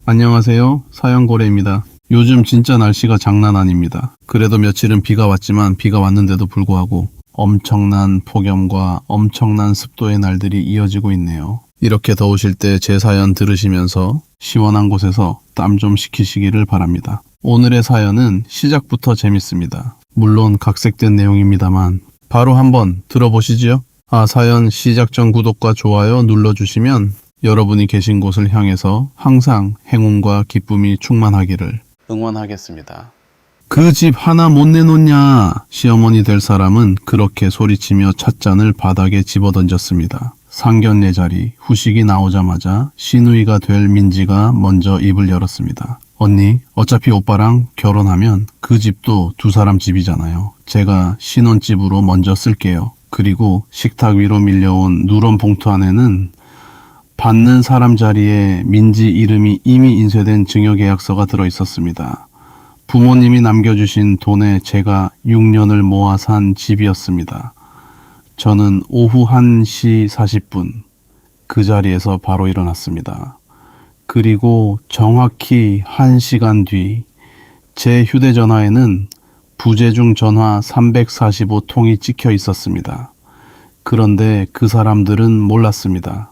안녕하세요. 사연고래입니다. 요즘 진짜 날씨가 장난 아닙니다. 그래도 며칠은 비가 왔지만 비가 왔는데도 불구하고 엄청난 폭염과 엄청난 습도의 날들이 이어지고 있네요. 이렇게 더우실 때 제 사연 들으시면서 시원한 곳에서 땀 좀 식히시기를 바랍니다. 오늘의 사연은 시작부터 재밌습니다. 물론 각색된 내용입니다만 바로 한번 들어보시지요. 사연 시작 전 구독과 좋아요 눌러주시면 여러분이 계신 곳을 향해서 항상 행운과 기쁨이 충만하기를 응원하겠습니다. 그 집 하나 못 내놓냐? 시어머니 될 사람은 그렇게 소리치며 찻잔을 바닥에 집어던졌습니다. 상견례 자리 후식이 나오자마자 시누이가 될 민지가 먼저 입을 열었습니다. 언니, 어차피 오빠랑 결혼하면 그 집도 두 사람 집이잖아요. 제가 신혼집으로 먼저 쓸게요. 그리고 식탁 위로 밀려온 누런 봉투 안에는 받는 사람 자리에 민지 이름이 이미 인쇄된 증여계약서가 들어있었습니다. 부모님이 남겨주신 돈에 제가 6년을 모아 산 집이었습니다. 저는 오후 1시 40분 그 자리에서 바로 일어났습니다. 그리고 정확히 1시간 뒤 제 휴대전화에는 부재중 전화 345통이 찍혀 있었습니다. 그런데 그 사람들은 몰랐습니다.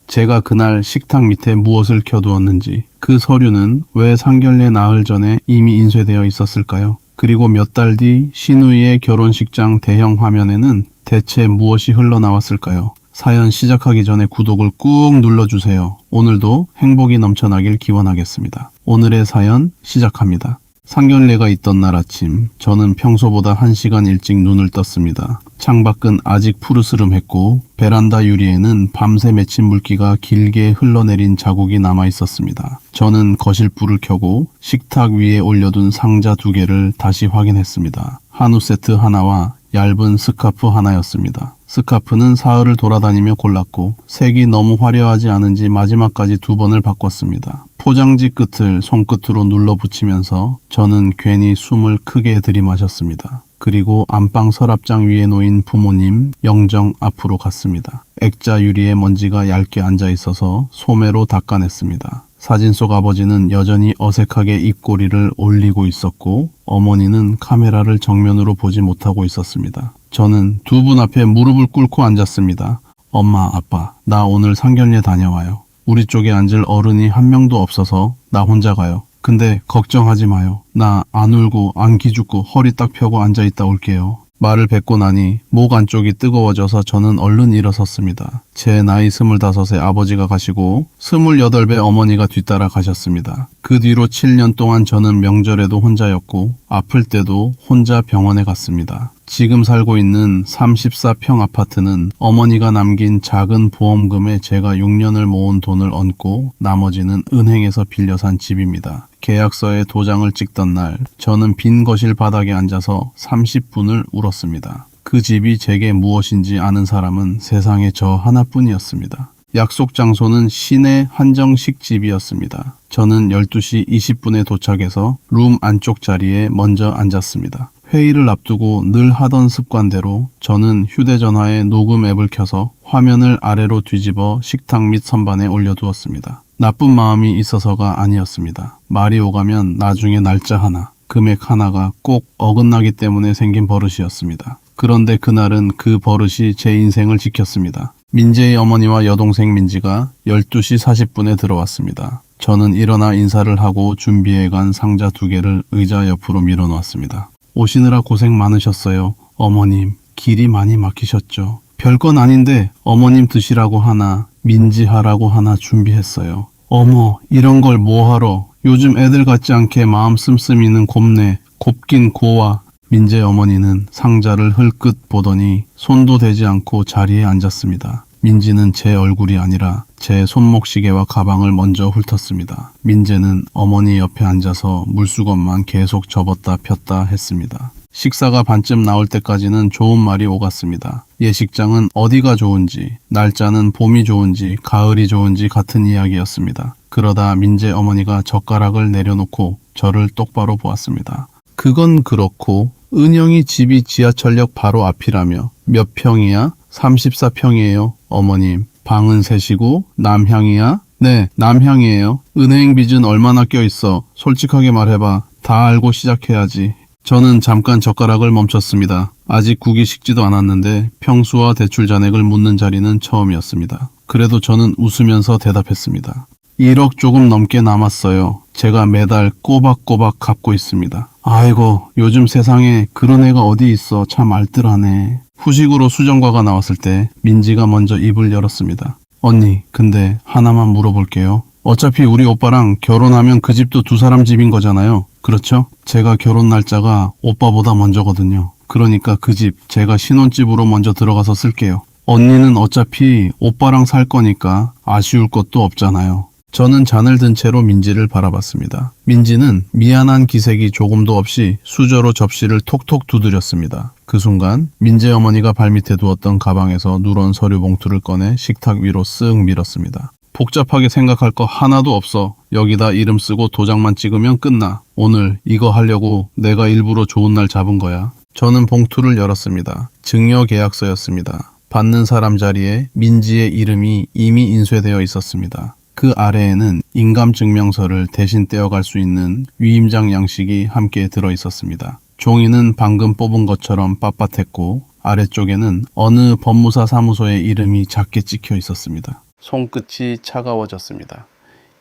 제가 그날 식탁 밑에 무엇을 켜두었는지, 그 서류는 왜 상견례 나흘 전에 이미 인쇄되어 있었을까요? 그리고 몇 달 뒤 시누이의 결혼식장 대형 화면에는 대체 무엇이 흘러나왔을까요? 사연 시작하기 전에 구독을 꾹 눌러주세요. 오늘도 행복이 넘쳐나길 기원하겠습니다. 오늘의 사연 시작합니다. 상견례가 있던 날 아침, 저는 평소보다 1시간 일찍 눈을 떴습니다. 창밖은 아직 푸르스름했고 베란다 유리에는 밤새 맺힌 물기가 길게 흘러내린 자국이 남아 있었습니다. 저는 거실 불을 켜고 식탁 위에 올려둔 상자 2개를 다시 확인했습니다. 한우 세트 하나와 얇은 스카프 하나였습니다. 스카프는 사흘을 돌아다니며 골랐고 색이 너무 화려하지 않은지 마지막까지 2번을 바꿨습니다. 포장지 끝을 손끝으로 눌러붙이면서 저는 괜히 숨을 크게 들이마셨습니다. 그리고 안방 서랍장 위에 놓인 부모님 영정 앞으로 갔습니다. 액자 유리에 먼지가 얇게 앉아 있어서 소매로 닦아냈습니다. 사진 속 아버지는 여전히 어색하게 입꼬리를 올리고 있었고 어머니는 카메라를 정면으로 보지 못하고 있었습니다. 저는 2분 앞에 무릎을 꿇고 앉았습니다. 엄마, 아빠, 나 오늘 상견례 다녀와요. 우리 쪽에 앉을 어른이 한 명도 없어서 나 혼자 가요. 근데 걱정하지 마요. 나 안 울고 안 기죽고 허리 딱 펴고 앉아있다 올게요. 말을 뱉고 나니 목 안쪽이 뜨거워져서 저는 얼른 일어섰습니다. 제 나이 25에 아버지가 가시고 28에 어머니가 뒤따라 가셨습니다. 그 뒤로 7년 동안 저는 명절에도 혼자였고 아플 때도 혼자 병원에 갔습니다. 지금 살고 있는 34평 아파트는 어머니가 남긴 작은 보험금에 제가 6년을 모은 돈을 얹고 나머지는 은행에서 빌려 산 집입니다. 계약서에 도장을 찍던 날 저는 빈 거실 바닥에 앉아서 30분을 울었습니다. 그 집이 제게 무엇인지 아는 사람은 세상에 저 하나뿐이었습니다. 약속 장소는 시내 한정식 집이었습니다. 저는 12시 20분에 도착해서 룸 안쪽 자리에 먼저 앉았습니다. 회의를 앞두고 늘 하던 습관대로 저는 휴대전화에 녹음 앱을 켜서 화면을 아래로 뒤집어 식탁 밑 선반에 올려두었습니다. 나쁜 마음이 있어서가 아니었습니다. 말이 오가면 나중에 날짜 하나, 금액 하나가 꼭 어긋나기 때문에 생긴 버릇이었습니다. 그런데 그날은 그 버릇이 제 인생을 지켰습니다. 민재의 어머니와 여동생 민지가 12시 40분에 들어왔습니다. 저는 일어나 인사를 하고 준비해간 상자 2개를 의자 옆으로 밀어놓았습니다. 오시느라 고생 많으셨어요. 어머님, 길이 많이 막히셨죠. 별건 아닌데 어머님 드시라고 하나, 민지 하라고 하나 준비했어요. 어머, 이런 걸 뭐하러. 요즘 애들 같지 않게 마음 씀씀이는 곱네. 곱긴 고와. 민재 어머니는 상자를 흘끗 보더니 손도 대지 않고 자리에 앉았습니다. 민지는 제 얼굴이 아니라 제 손목시계와 가방을 먼저 훑었습니다. 민재는 어머니 옆에 앉아서 물수건만 계속 접었다 폈다 했습니다. 식사가 반쯤 나올 때까지는 좋은 말이 오갔습니다. 예식장은 어디가 좋은지, 날짜는 봄이 좋은지, 가을이 좋은지 같은 이야기였습니다. 그러다 민재 어머니가 젓가락을 내려놓고 저를 똑바로 보았습니다. 그건 그렇고 은영이 집이 지하철역 바로 앞이라며 몇 평이야? 34평이에요. 어머님, 방은 셋이고 남향이야? 네, 남향이에요. 은행 빚은 얼마나 껴있어? 솔직하게 말해봐. 다 알고 시작해야지. 저는 잠깐 젓가락을 멈췄습니다. 아직 국이 식지도 않았는데 평수와 대출 잔액을 묻는 자리는 처음이었습니다. 그래도 저는 웃으면서 대답했습니다. 1억 조금 넘게 남았어요. 제가 매달 꼬박꼬박 갚고 있습니다. 아이고, 요즘 세상에 그런 애가 어디 있어. 참 알뜰하네. 후식으로 수정과가 나왔을 때 민지가 먼저 입을 열었습니다. 언니, 근데 하나만 물어볼게요. 어차피 우리 오빠랑 결혼하면 그 집도 두 사람 집인 거잖아요. 그렇죠? 제가 결혼 날짜가 오빠보다 먼저거든요. 그러니까 그 집 제가 신혼집으로 먼저 들어가서 쓸게요. 언니는 어차피 오빠랑 살 거니까 아쉬울 것도 없잖아요. 저는 잔을 든 채로 민지를 바라봤습니다. 민지는 미안한 기색이 조금도 없이 수저로 접시를 톡톡 두드렸습니다. 그 순간 민재 어머니가 발밑에 두었던 가방에서 누런 서류 봉투를 꺼내 식탁 위로 쓱 밀었습니다. 복잡하게 생각할 거 하나도 없어. 여기다 이름 쓰고 도장만 찍으면 끝나. 오늘 이거 하려고 내가 일부러 좋은 날 잡은 거야. 저는 봉투를 열었습니다. 증여계약서였습니다. 받는 사람 자리에 민지의 이름이 이미 인쇄되어 있었습니다. 그 아래에는 인감증명서를 대신 떼어갈 수 있는 위임장 양식이 함께 들어 있었습니다. 종이는 방금 뽑은 것처럼 빳빳했고 아래쪽에는 어느 법무사 사무소의 이름이 작게 찍혀 있었습니다. 손끝이 차가워졌습니다.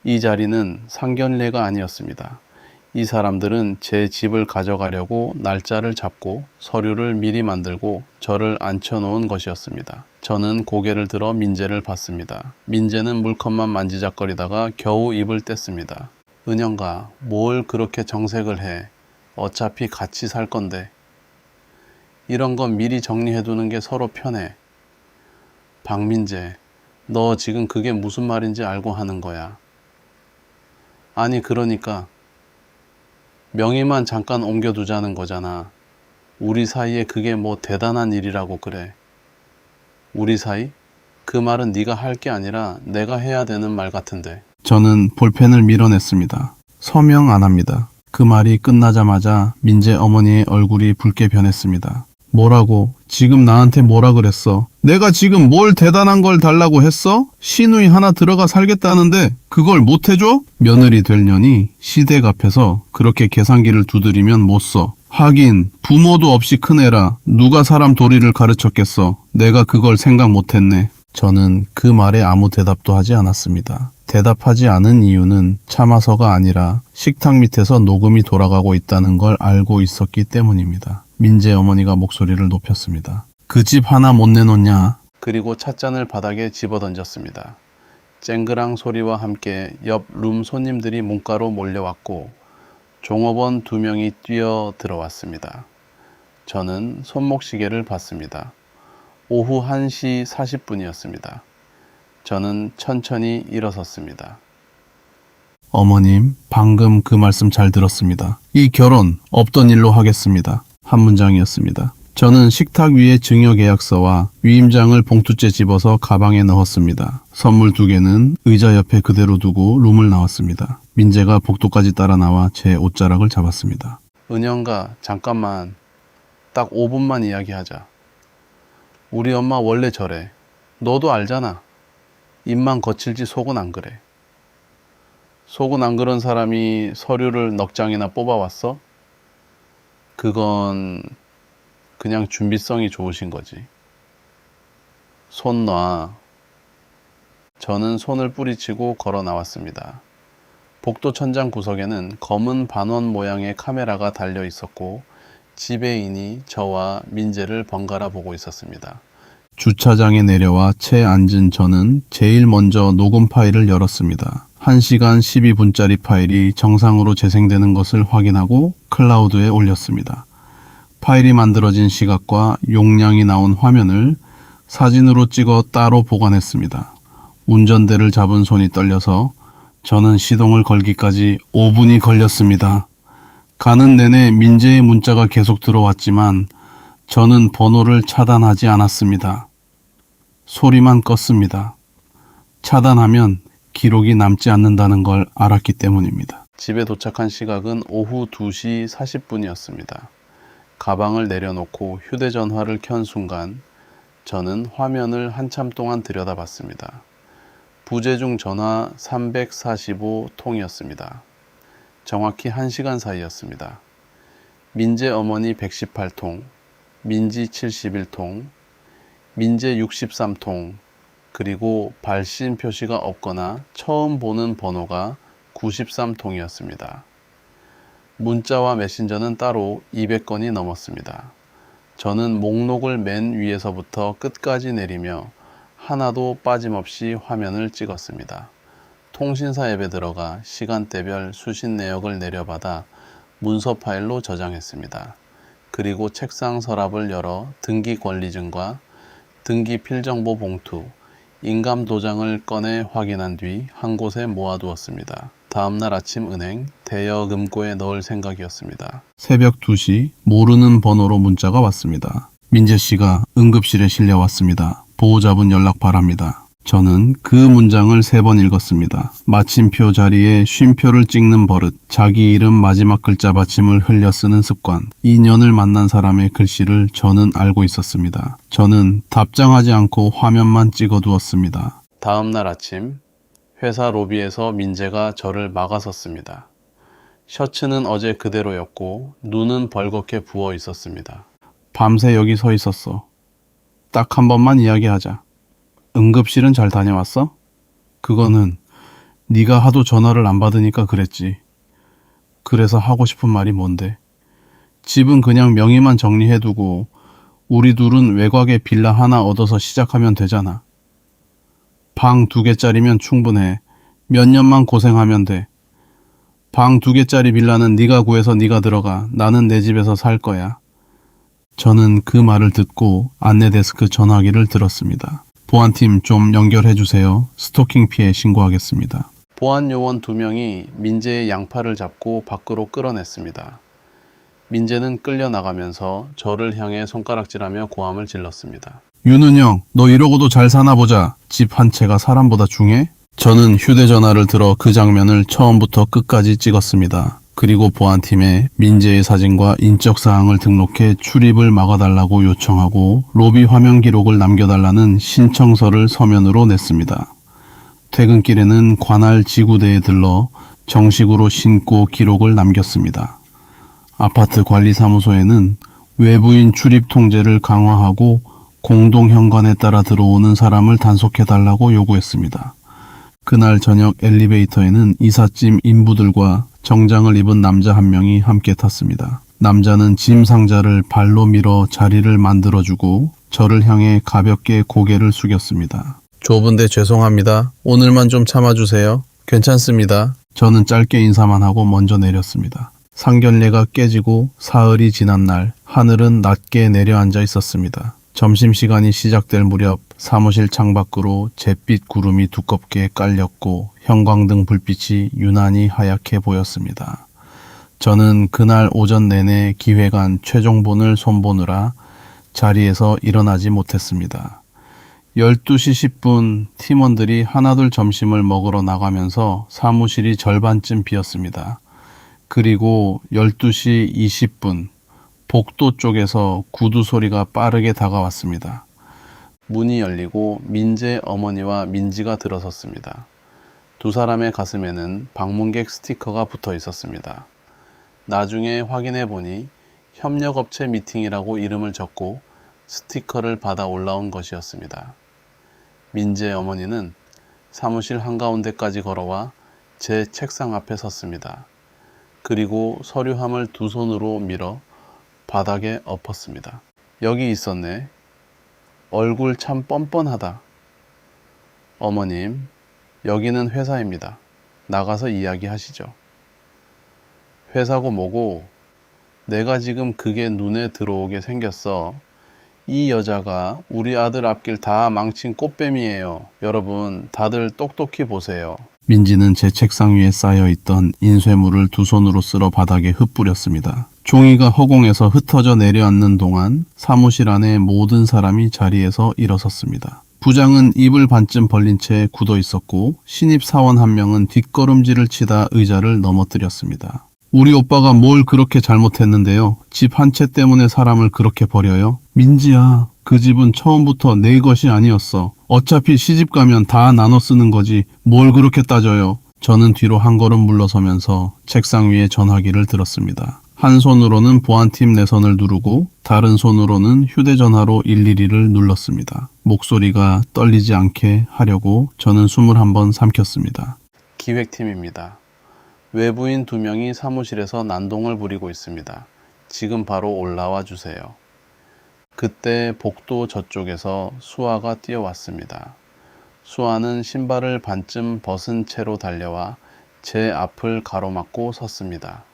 이 자리는 상견례가 아니었습니다. 이 사람들은 제 집을 가져가려고 날짜를 잡고 서류를 미리 만들고 저를 앉혀놓은 것이었습니다. 저는 고개를 들어 민재를 봤습니다. 민재는 물컵만 만지작거리다가 겨우 입을 뗐습니다. 은영가, 뭘 그렇게 정색을 해. 어차피 같이 살 건데. 이런 건 미리 정리해두는 게 서로 편해. 박민재, 너 지금 그게 무슨 말인지 알고 하는 거야. 아니 그러니까 명의만 잠깐 옮겨두자는 거잖아. 우리 사이에 그게 뭐 대단한 일이라고 그래. 우리 사이? 그 말은 네가 할 게 아니라 내가 해야 되는 말 같은데. 저는 볼펜을 밀어냈습니다. 서명 안 합니다. 그 말이 끝나자마자 민재 어머니의 얼굴이 붉게 변했습니다. 뭐라고? 지금 나한테 뭐라 그랬어? 내가 지금 뭘 대단한 걸 달라고 했어? 시누이 하나 들어가 살겠다는데 그걸 못 해줘? 며느리 될 년이 시댁 앞에서 그렇게 계산기를 두드리면 못 써. 하긴 부모도 없이 큰 애라 누가 사람 도리를 가르쳤겠어. 내가 그걸 생각 못했네. 저는 그 말에 아무 대답도 하지 않았습니다. 대답하지 않은 이유는 참아서가 아니라 식탁 밑에서 녹음이 돌아가고 있다는 걸 알고 있었기 때문입니다. 민재 어머니가 목소리를 높였습니다. 그 집 하나 못 내놓냐? 그리고 찻잔을 바닥에 집어던졌습니다. 쨍그랑 소리와 함께 옆 룸 손님들이 문가로 몰려왔고 종업원 2명이 뛰어 들어왔습니다. 저는 손목시계를 봤습니다. 오후 1시 40분이었습니다. 저는 천천히 일어섰습니다. 어머님, 방금 그 말씀 잘 들었습니다. 이 결혼 없던 일로 하겠습니다. 한 문장이었습니다. 저는 식탁 위에 증여계약서와 위임장을 봉투째 집어서 가방에 넣었습니다. 선물 2개는 의자 옆에 그대로 두고 룸을 나왔습니다. 민재가 복도까지 따라 나와 제 옷자락을 잡았습니다. 은영가, 잠깐만. 딱 5분만 이야기하자. 우리 엄마 원래 저래. 너도 알잖아. 입만 거칠지 속은 안 그래. 속은 안 그런 사람이 서류를 넉 장이나 뽑아왔어? 그건 그냥 준비성이 좋으신 거지. 손 놔. 저는 손을 뿌리치고 걸어 나왔습니다. 복도 천장 구석에는 검은 반원 모양의 카메라가 달려 있었고 지배인이 저와 민재를 번갈아 보고 있었습니다. 주차장에 내려와 채 앉은 저는 제일 먼저 녹음 파일을 열었습니다. 1시간 12분짜리 파일이 정상으로 재생되는 것을 확인하고 클라우드에 올렸습니다. 파일이 만들어진 시각과 용량이 나온 화면을 사진으로 찍어 따로 보관했습니다. 운전대를 잡은 손이 떨려서 저는 시동을 걸기까지 5분이 걸렸습니다. 가는 내내 민재의 문자가 계속 들어왔지만 저는 번호를 차단하지 않았습니다. 소리만 껐습니다. 차단하면 기록이 남지 않는다는 걸 알았기 때문입니다. 집에 도착한 시각은 오후 2시 40분이었습니다. 가방을 내려놓고 휴대전화를 켠 순간 저는 화면을 한참 동안 들여다봤습니다. 부재중 전화 345통이었습니다. 정확히 1시간 사이였습니다. 민재 어머니 118통, 민지 71통, 민재 63통, 그리고 발신 표시가 없거나 처음 보는 번호가 93통이었습니다. 문자와 메신저는 따로 200건이 넘었습니다. 저는 목록을 맨 위에서부터 끝까지 내리며 하나도 빠짐없이 화면을 찍었습니다. 통신사 앱에 들어가 시간대별 수신 내역을 내려받아 문서 파일로 저장했습니다. 그리고 책상 서랍을 열어 등기 권리증과 등기 필정보 봉투, 인감 도장을 꺼내 확인한 뒤 한 곳에 모아두었습니다. 다음날 아침 은행 대여금고에 넣을 생각이었습니다. 새벽 2시 모르는 번호로 문자가 왔습니다. 민재 씨가 응급실에 실려왔습니다. 보호자분 연락 바랍니다. 저는 그 문장을 3번 읽었습니다. 마침표 자리에 쉼표를 찍는 버릇, 자기 이름 마지막 글자 받침을 흘려 쓰는 습관, 인연을 만난 사람의 글씨를 저는 알고 있었습니다. 저는 답장하지 않고 화면만 찍어두었습니다. 다음날 아침 회사 로비에서 민재가 저를 막아섰습니다. 셔츠는 어제 그대로였고 눈은 벌겋게 부어 있었습니다. 밤새 여기 서 있었어. 딱 한 번만 이야기하자. 응급실은 잘 다녀왔어? 그거는 네가 하도 전화를 안 받으니까 그랬지. 그래서 하고 싶은 말이 뭔데? 집은 그냥 명의만 정리해두고 우리 둘은 외곽에 빌라 하나 얻어서 시작하면 되잖아. 방 2개짜리면 충분해. 몇 년만 고생하면 돼. 방 2개짜리 빌라는 네가 구해서 네가 들어가. 나는 내 집에서 살 거야. 저는 그 말을 듣고 안내데스크 전화기를 들었습니다. 보안팀 좀 연결해주세요. 스토킹 피해 신고하겠습니다. 보안 요원 2명이 민재의 양팔을 잡고 밖으로 끌어냈습니다. 민재는 끌려나가면서 저를 향해 손가락질하며 고함을 질렀습니다. 윤은영, 너 이러고도 잘 사나 보자. 집 한 채가 사람보다 중해? 저는 휴대전화를 들어 그 장면을 처음부터 끝까지 찍었습니다. 그리고 보안팀에 민재의 사진과 인적사항을 등록해 출입을 막아달라고 요청하고 로비 화면 기록을 남겨달라는 신청서를 서면으로 냈습니다. 퇴근길에는 관할 지구대에 들러 정식으로 신고 기록을 남겼습니다. 아파트 관리사무소에는 외부인 출입 통제를 강화하고 공동현관에 따라 들어오는 사람을 단속해달라고 요구했습니다. 그날 저녁 엘리베이터에는 이삿짐 인부들과 정장을 입은 남자 한 명이 함께 탔습니다. 남자는 짐 상자를 발로 밀어 자리를 만들어주고 저를 향해 가볍게 고개를 숙였습니다. 좁은데 죄송합니다. 오늘만 좀 참아주세요. 괜찮습니다. 저는 짧게 인사만 하고 먼저 내렸습니다. 상견례가 깨지고 사흘이 지난 날 하늘은 낮게 내려앉아 있었습니다. 점심시간이 시작될 무렵 사무실 창밖으로 잿빛 구름이 두껍게 깔렸고 형광등 불빛이 유난히 하얗게 보였습니다. 저는 그날 오전 내내 기획안 최종본을 손보느라 자리에서 일어나지 못했습니다. 12시 10분 팀원들이 하나둘 점심을 먹으러 나가면서 사무실이 절반쯤 비었습니다. 그리고 12시 20분 복도 쪽에서 구두 소리가 빠르게 다가왔습니다. 문이 열리고 민재 어머니와 민지가 들어섰습니다. 두 사람의 가슴에는 방문객 스티커가 붙어 있었습니다. 나중에 확인해 보니 협력업체 미팅이라고 이름을 적고 스티커를 받아 올라온 것이었습니다. 민재 어머니는 사무실 한가운데까지 걸어와 제 책상 앞에 섰습니다. 그리고 서류함을 두 손으로 밀어 바닥에 엎었습니다. 여기 있었네. 얼굴 참 뻔뻔하다. 어머님, 여기는 회사입니다. 나가서 이야기하시죠. 회사고 뭐고 내가 지금 그게 눈에 들어오게 생겼어. 이 여자가 우리 아들 앞길 다 망친 꽃뱀이에요. 여러분 다들 똑똑히 보세요. 민지는 제 책상 위에 쌓여있던 인쇄물을 두 손으로 쓸어 바닥에 흩뿌렸습니다. 종이가 허공에서 흩어져 내려앉는 동안 사무실 안에 모든 사람이 자리에서 일어섰습니다. 부장은 입을 반쯤 벌린 채 굳어 있었고 신입 사원 한 명은 뒷걸음질을 치다 의자를 넘어뜨렸습니다. 우리 오빠가 뭘 그렇게 잘못했는데요. 집 한 채 때문에 사람을 그렇게 버려요? 민지야, 그 집은 처음부터 내 것이 아니었어. 어차피 시집 가면 다 나눠 쓰는 거지 뭘 그렇게 따져요. 저는 뒤로 한 걸음 물러서면서 책상 위에 전화기를 들었습니다. 한 손으로는 보안팀 내선을 누르고 다른 손으로는 휴대전화로 112를 눌렀습니다. 목소리가 떨리지 않게 하려고 저는 숨을 한번 삼켰습니다. 기획팀입니다. 외부인 2명이 사무실에서 난동을 부리고 있습니다. 지금 바로 올라와 주세요. 그때 복도 저쪽에서 수아가 뛰어왔습니다. 수아는 신발을 반쯤 벗은 채로 달려와 제 앞을 가로막고 섰습니다.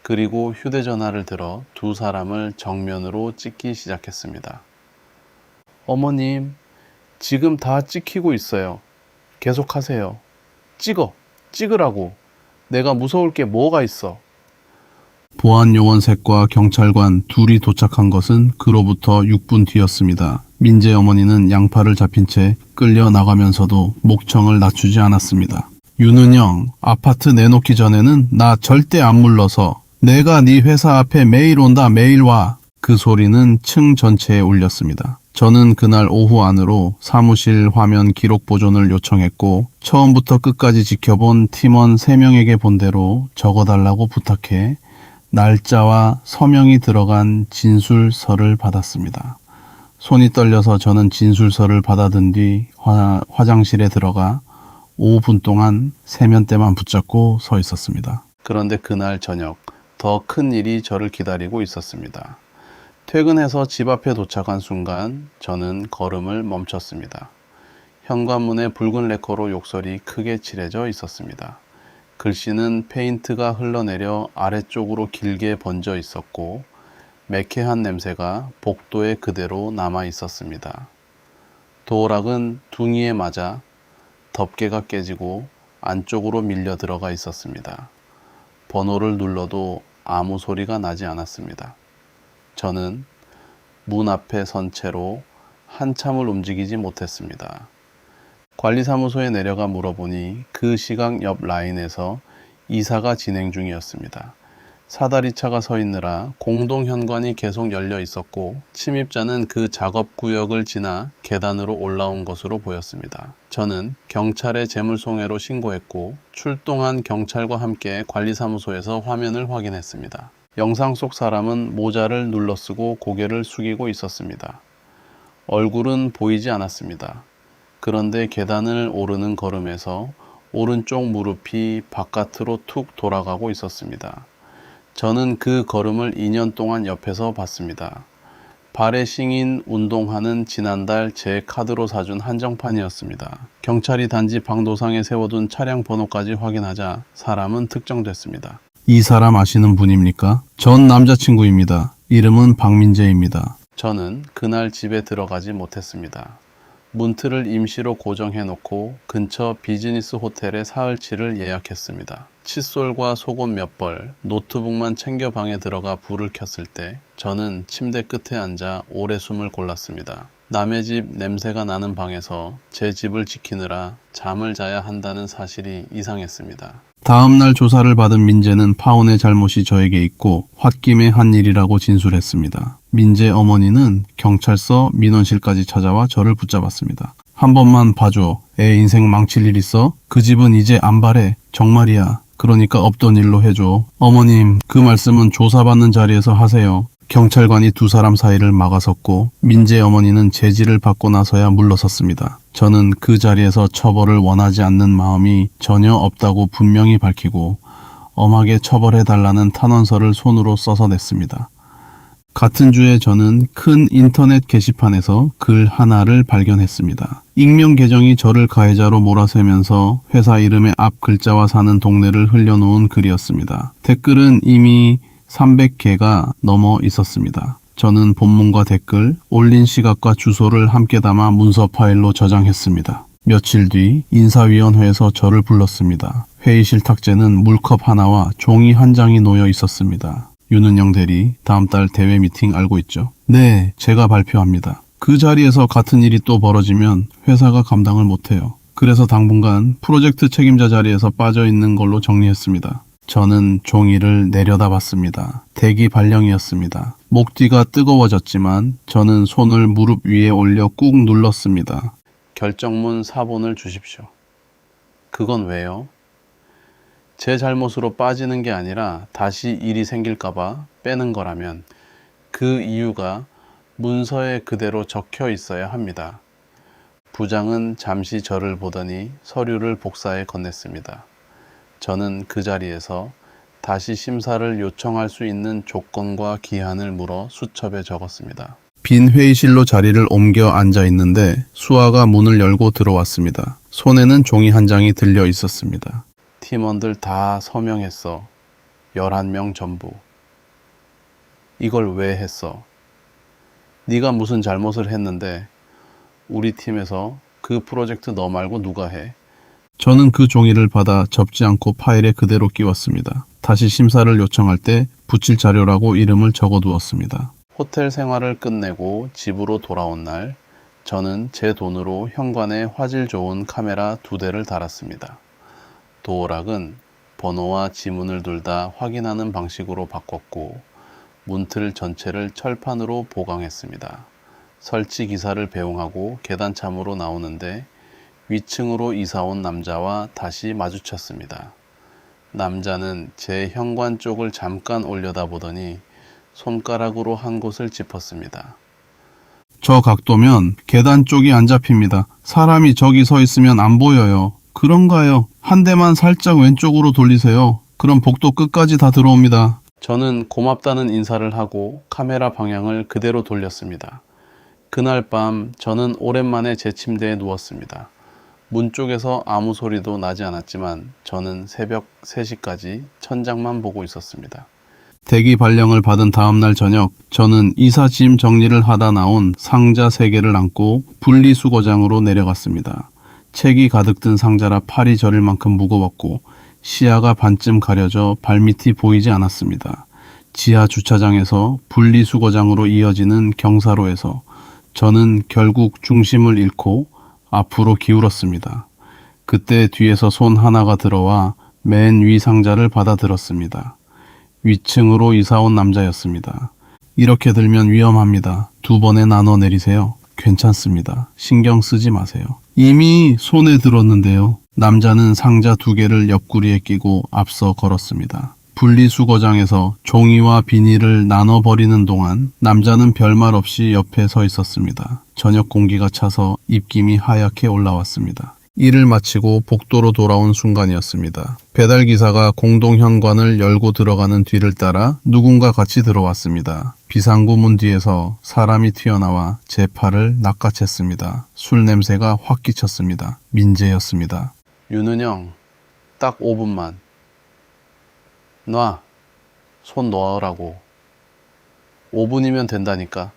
그리고 휴대전화를 들어 2 사람을 정면으로 찍기 시작했습니다. 어머님, 지금 다 찍히고 있어요. 계속하세요. 찍으라고. 내가 무서울 게 뭐가 있어. 보안 요원색과 경찰관 둘이 도착한 것은 그로부터 6분 뒤였습니다. 민재 어머니는 양팔을 잡힌 채 끌려 나가면서도 목청을 낮추지 않았습니다. 윤은영, 아파트 내놓기 전에는 나 절대 안 물러서. 내가 네 회사 앞에 매일 온다, 매일 와. 그 소리는 층 전체에 울렸습니다. 저는 그날 오후 안으로 사무실 화면 기록 보존을 요청했고 처음부터 끝까지 지켜본 팀원 3명에게 본대로 적어달라고 부탁해 날짜와 서명이 들어간 진술서를 받았습니다. 손이 떨려서 저는 진술서를 받아든 뒤 화장실에 들어가 5분 동안 세면대만 붙잡고 서 있었습니다. 그런데 그날 저녁 더 큰 일이 저를 기다리고 있었습니다. 퇴근해서 집 앞에 도착한 순간 저는 걸음을 멈췄습니다. 현관문에 붉은 레커로 욕설이 크게 칠해져 있었습니다. 글씨는 페인트가 흘러내려 아래쪽으로 길게 번져 있었고 매캐한 냄새가 복도에 그대로 남아 있었습니다. 도어락은 둥이에 맞아 덮개가 깨지고 안쪽으로 밀려 들어가 있었습니다. 번호를 눌러도 아무 소리가 나지 않았습니다. 저는 문 앞에 선 채로 한참을 움직이지 못했습니다. 관리사무소에 내려가 물어보니 그 시각 옆 라인에서 이사가 진행 중이었습니다. 사다리차가 서 있느라 공동 현관이 계속 열려 있었고 침입자는 그 작업구역을 지나 계단으로 올라온 것으로 보였습니다. 저는 경찰에 재물손해로 신고했고 출동한 경찰과 함께 관리사무소에서 화면을 확인했습니다. 영상 속 사람은 모자를 눌러쓰고 고개를 숙이고 있었습니다. 얼굴은 보이지 않았습니다. 그런데 계단을 오르는 걸음에서 오른쪽 무릎이 바깥으로 툭 돌아가고 있었습니다. 저는 그 걸음을 2년 동안 옆에서 봤습니다. 발에 싱인 운동화는 지난달 제 카드로 사준 한정판이었습니다. 경찰이 단지 방도상에 세워둔 차량 번호까지 확인하자 사람은 특정됐습니다. 이 사람 아시는 분입니까? 전 남자친구입니다. 이름은 박민재입니다. 저는 그날 집에 들어가지 못했습니다. 문틀을 임시로 고정해놓고 근처 비즈니스 호텔에 사흘치를 예약했습니다. 칫솔과 속옷 몇 벌, 노트북만 챙겨 방에 들어가 불을 켰을 때 저는 침대 끝에 앉아 오래 숨을 골랐습니다. 남의 집 냄새가 나는 방에서 제 집을 지키느라 잠을 자야 한다는 사실이 이상했습니다. 다음날 조사를 받은 민재는 파혼의 잘못이 저에게 있고 홧김에 한 일이라고 진술했습니다. 민재 어머니는 경찰서 민원실까지 찾아와 저를 붙잡았습니다. 한 번만 봐줘. 애 인생 망칠 일 있어? 그 집은 이제 안 바래. 정말이야. 그러니까 없던 일로 해줘. 어머님, 그 말씀은 조사받는 자리에서 하세요. 경찰관이 2 사람 사이를 막아섰고 민재 어머니는 제지를 받고 나서야 물러섰습니다. 저는 그 자리에서 처벌을 원하지 않는 마음이 전혀 없다고 분명히 밝히고 엄하게 처벌해달라는 탄원서를 손으로 써서 냈습니다. 같은 주에 저는 큰 인터넷 게시판에서 글 하나를 발견했습니다. 익명 계정이 저를 가해자로 몰아세면서 회사 이름의 앞 글자와 사는 동네를 흘려놓은 글이었습니다. 댓글은 이미 300개가 넘어 있었습니다. 저는 본문과 댓글, 올린 시각과 주소를 함께 담아 문서 파일로 저장했습니다. 며칠 뒤 인사위원회에서 저를 불렀습니다. 회의실 탁재는 물컵 하나와 종이 한 장이 놓여 있었습니다. 윤은영 대리, 다음 달 대회 미팅 알고 있죠? 네, 제가 발표합니다. 그 자리에서 같은 일이 또 벌어지면 회사가 감당을 못해요. 그래서 당분간 프로젝트 책임자 자리에서 빠져 있는 걸로 정리했습니다. 저는 종이를 내려다봤습니다. 대기 발령이었습니다. 목 뒤가 뜨거워졌지만 저는 손을 무릎 위에 올려 꾹 눌렀습니다. 결정문 사본을 주십시오. 그건 왜요? 제 잘못으로 빠지는 게 아니라 다시 일이 생길까봐 빼는 거라면 그 이유가 문서에 그대로 적혀 있어야 합니다. 부장은 잠시 저를 보더니 서류를 복사해 건넸습니다. 저는 그 자리에서 다시 심사를 요청할 수 있는 조건과 기한을 물어 수첩에 적었습니다. 빈 회의실로 자리를 옮겨 앉아 있는데 수아가 문을 열고 들어왔습니다. 손에는 종이 한 장이 들려 있었습니다. 팀원들 다 서명했어. 11명 전부. 이걸 왜 했어? 네가 무슨 잘못을 했는데 우리 팀에서 그 프로젝트 너 말고 누가 해? 저는 그 종이를 받아 접지 않고 파일에 그대로 끼웠습니다. 다시 심사를 요청할 때 붙일 자료라고 이름을 적어두었습니다. 호텔 생활을 끝내고 집으로 돌아온 날, 저는 제 돈으로 현관에 화질 좋은 카메라 2대를 달았습니다. 도어락은 번호와 지문을 둘 다 확인하는 방식으로 바꿨고 문틀 전체를 철판으로 보강했습니다. 설치 기사를 배웅하고 계단참으로 나오는데 위층으로 이사온 남자와 다시 마주쳤습니다. 남자는 제 현관 쪽을 잠깐 올려다보더니 손가락으로 한 곳을 짚었습니다. 저 각도면 계단 쪽이 안 잡힙니다. 사람이 저기 서 있으면 안 보여요. 그런가요? 한 대만 살짝 왼쪽으로 돌리세요. 그럼 복도 끝까지 다 들어옵니다. 저는 고맙다는 인사를 하고 카메라 방향을 그대로 돌렸습니다. 그날 밤 저는 오랜만에 제 침대에 누웠습니다. 문 쪽에서 아무 소리도 나지 않았지만 저는 새벽 3시까지 천장만 보고 있었습니다. 대기 발령을 받은 다음날 저녁, 저는 이사 짐 정리를 하다 나온 상자 3개를 안고 분리수거장으로 내려갔습니다. 책이 가득 든 상자라 팔이 저릴 만큼 무거웠고 시야가 반쯤 가려져 발밑이 보이지 않았습니다. 지하 주차장에서 분리수거장으로 이어지는 경사로에서 저는 결국 중심을 잃고 앞으로 기울었습니다. 그때 뒤에서 손 하나가 들어와 맨 위 상자를 받아들었습니다. 위층으로 이사온 남자였습니다. 이렇게 들면 위험합니다. 2번에 나눠 내리세요. 괜찮습니다. 신경 쓰지 마세요. 이미 손에 들었는데요. 남자는 상자 2개를 옆구리에 끼고 앞서 걸었습니다. 분리수거장에서 종이와 비닐을 나눠버리는 동안 남자는 별말 없이 옆에 서 있었습니다. 저녁 공기가 차서 입김이 하얗게 올라왔습니다. 일을 마치고 복도로 돌아온 순간이었습니다. 배달기사가 공동현관을 열고 들어가는 뒤를 따라 누군가 같이 들어왔습니다. 비상구 문 뒤에서 사람이 튀어나와 제 팔을 낚아챘습니다. 술 냄새가 확 끼쳤습니다. 민재였습니다. 윤은영, 딱 5분만. 놔. 손 놓으라고. 5분이면 된다니까.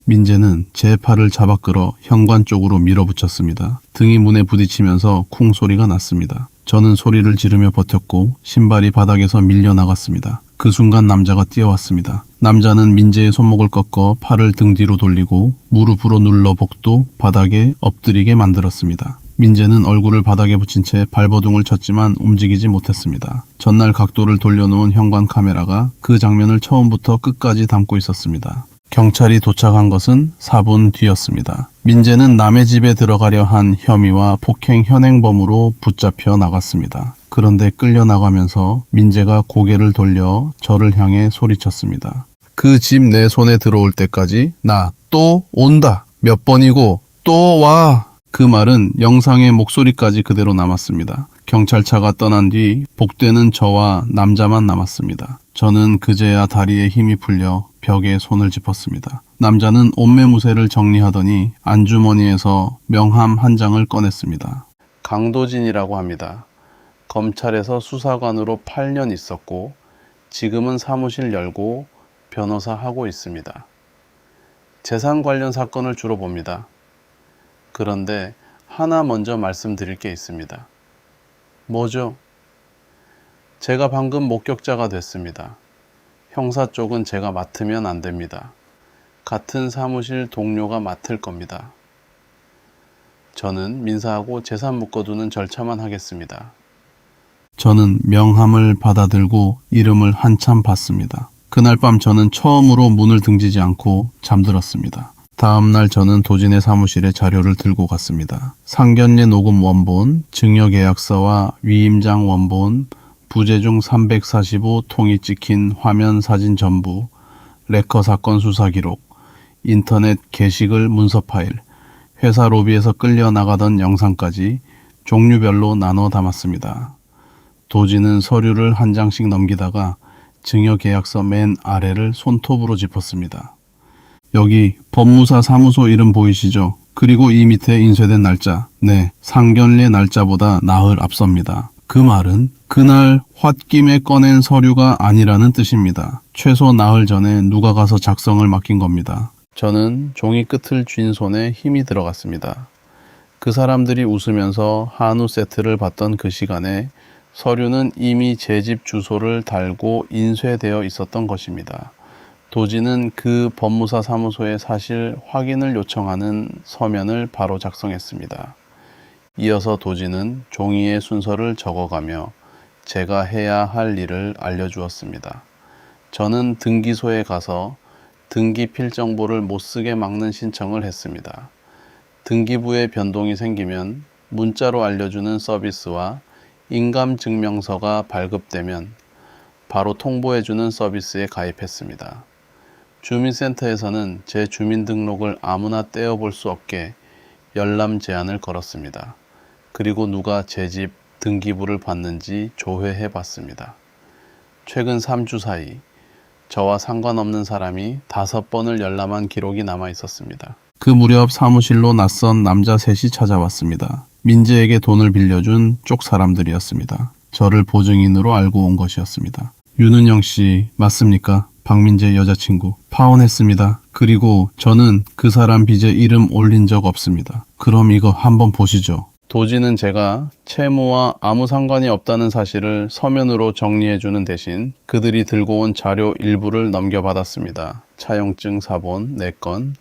민재는 제 팔을 잡아 끌어 현관 쪽으로 밀어붙였습니다. 등이 문에 부딪히면서 쿵 소리가 났습니다. 저는 소리를 지르며 버텼고 신발이 바닥에서 밀려나갔습니다. 그 순간 남자가 뛰어왔습니다. 남자는 민재의 손목을 꺾어 팔을 등 뒤로 돌리고 무릎으로 눌러 복도 바닥에 엎드리게 만들었습니다. 민재는 얼굴을 바닥에 붙인 채 발버둥을 쳤지만 움직이지 못했습니다. 전날 각도를 돌려놓은 현관 카메라가 그 장면을 처음부터 끝까지 담고 있었습니다. 경찰이 도착한 것은 4분 뒤였습니다. 민재는 남의 집에 들어가려 한 혐의와 폭행 현행범으로 붙잡혀 나갔습니다. 그런데 끌려나가면서 민재가 고개를 돌려 저를 향해 소리쳤습니다. 그 집 내 손에 들어올 때까지 나 또 온다. 몇 번이고 또 와. 그 말은 영상의 목소리까지 그대로 남았습니다. 경찰차가 떠난 뒤 복되는 저와 남자만 남았습니다. 저는 그제야 다리에 힘이 풀려 벽에 손을 짚었습니다. 남자는 옷매무새를 정리하더니 안주머니에서 명함 한 장을 꺼냈습니다. 강도진이라고 합니다. 검찰에서 수사관으로 8년 있었고 지금은 사무실 열고 변호사 하고 있습니다. 재산 관련 사건을 주로 봅니다. 그런데 하나 먼저 말씀드릴 게 있습니다. 뭐죠? 제가 방금 목격자가 됐습니다. 형사 쪽은 제가 맡으면 안 됩니다. 같은 사무실 동료가 맡을 겁니다. 저는 민사하고 재산 묶어두는 절차만 하겠습니다. 저는 명함을 받아들고 이름을 한참 봤습니다. 그날 밤 저는 처음으로 문을 등지지 않고 잠들었습니다. 다음날 저는 도진의 사무실에 자료를 들고 갔습니다. 상견례 녹음 원본, 증여계약서와 위임장 원본, 부재중 345 통이 찍힌 화면 사진 전부, 레커 사건 수사 기록, 인터넷 게시글 문서 파일, 회사 로비에서 끌려 나가던 영상까지 종류별로 나눠 담았습니다. 도진은 서류를 한 장씩 넘기다가 증여계약서 맨 아래를 손톱으로 짚었습니다. 여기 법무사 사무소 이름 보이시죠? 그리고 이 밑에 인쇄된 날짜. 네, 상견례 날짜보다 나흘 앞섭니다. 그 말은 그날 홧김에 꺼낸 서류가 아니라는 뜻입니다. 최소 나흘 전에 누가 가서 작성을 맡긴 겁니다. 저는 종이 끝을 쥔 손에 힘이 들어갔습니다. 그 사람들이 웃으면서 한우 세트를 받던 그 시간에 서류는 이미 제 집 주소를 달고 인쇄되어 있었던 것입니다. 도진은 그 법무사 사무소에 사실 확인을 요청하는 서면을 바로 작성했습니다. 이어서 도진은 종이에 순서를 적어가며 제가 해야 할 일을 알려주었습니다. 저는 등기소에 가서 등기 필정보를 못쓰게 막는 신청을 했습니다. 등기부에 변동이 생기면 문자로 알려주는 서비스와 인감증명서가 발급되면 바로 통보해주는 서비스에 가입했습니다. 주민센터에서는 제 주민등록을 아무나 떼어볼 수 없게 열람 제한을 걸었습니다. 그리고 누가 제 집 등기부를 봤는지 조회해 봤습니다. 최근 3주 사이 저와 상관없는 사람이 5번을 열람한 기록이 남아 있었습니다. 그 무렵 사무실로 낯선 남자 셋이 찾아왔습니다. 민재에게 돈을 빌려준 쪽 사람들이었습니다. 저를 보증인으로 알고 온 것이었습니다. 윤은영 씨 맞습니까? 박민재 여자친구. 파혼했습니다. 그리고 저는 그 사람 빚에 이름 올린 적 없습니다. 그럼 이거 한번 보시죠. 도진은 제가 채무와 아무 상관이 없다는 사실을 서면으로 정리해주는 대신 그들이 들고 온 자료 일부를 넘겨받았습니다. 차용증 사본 4건,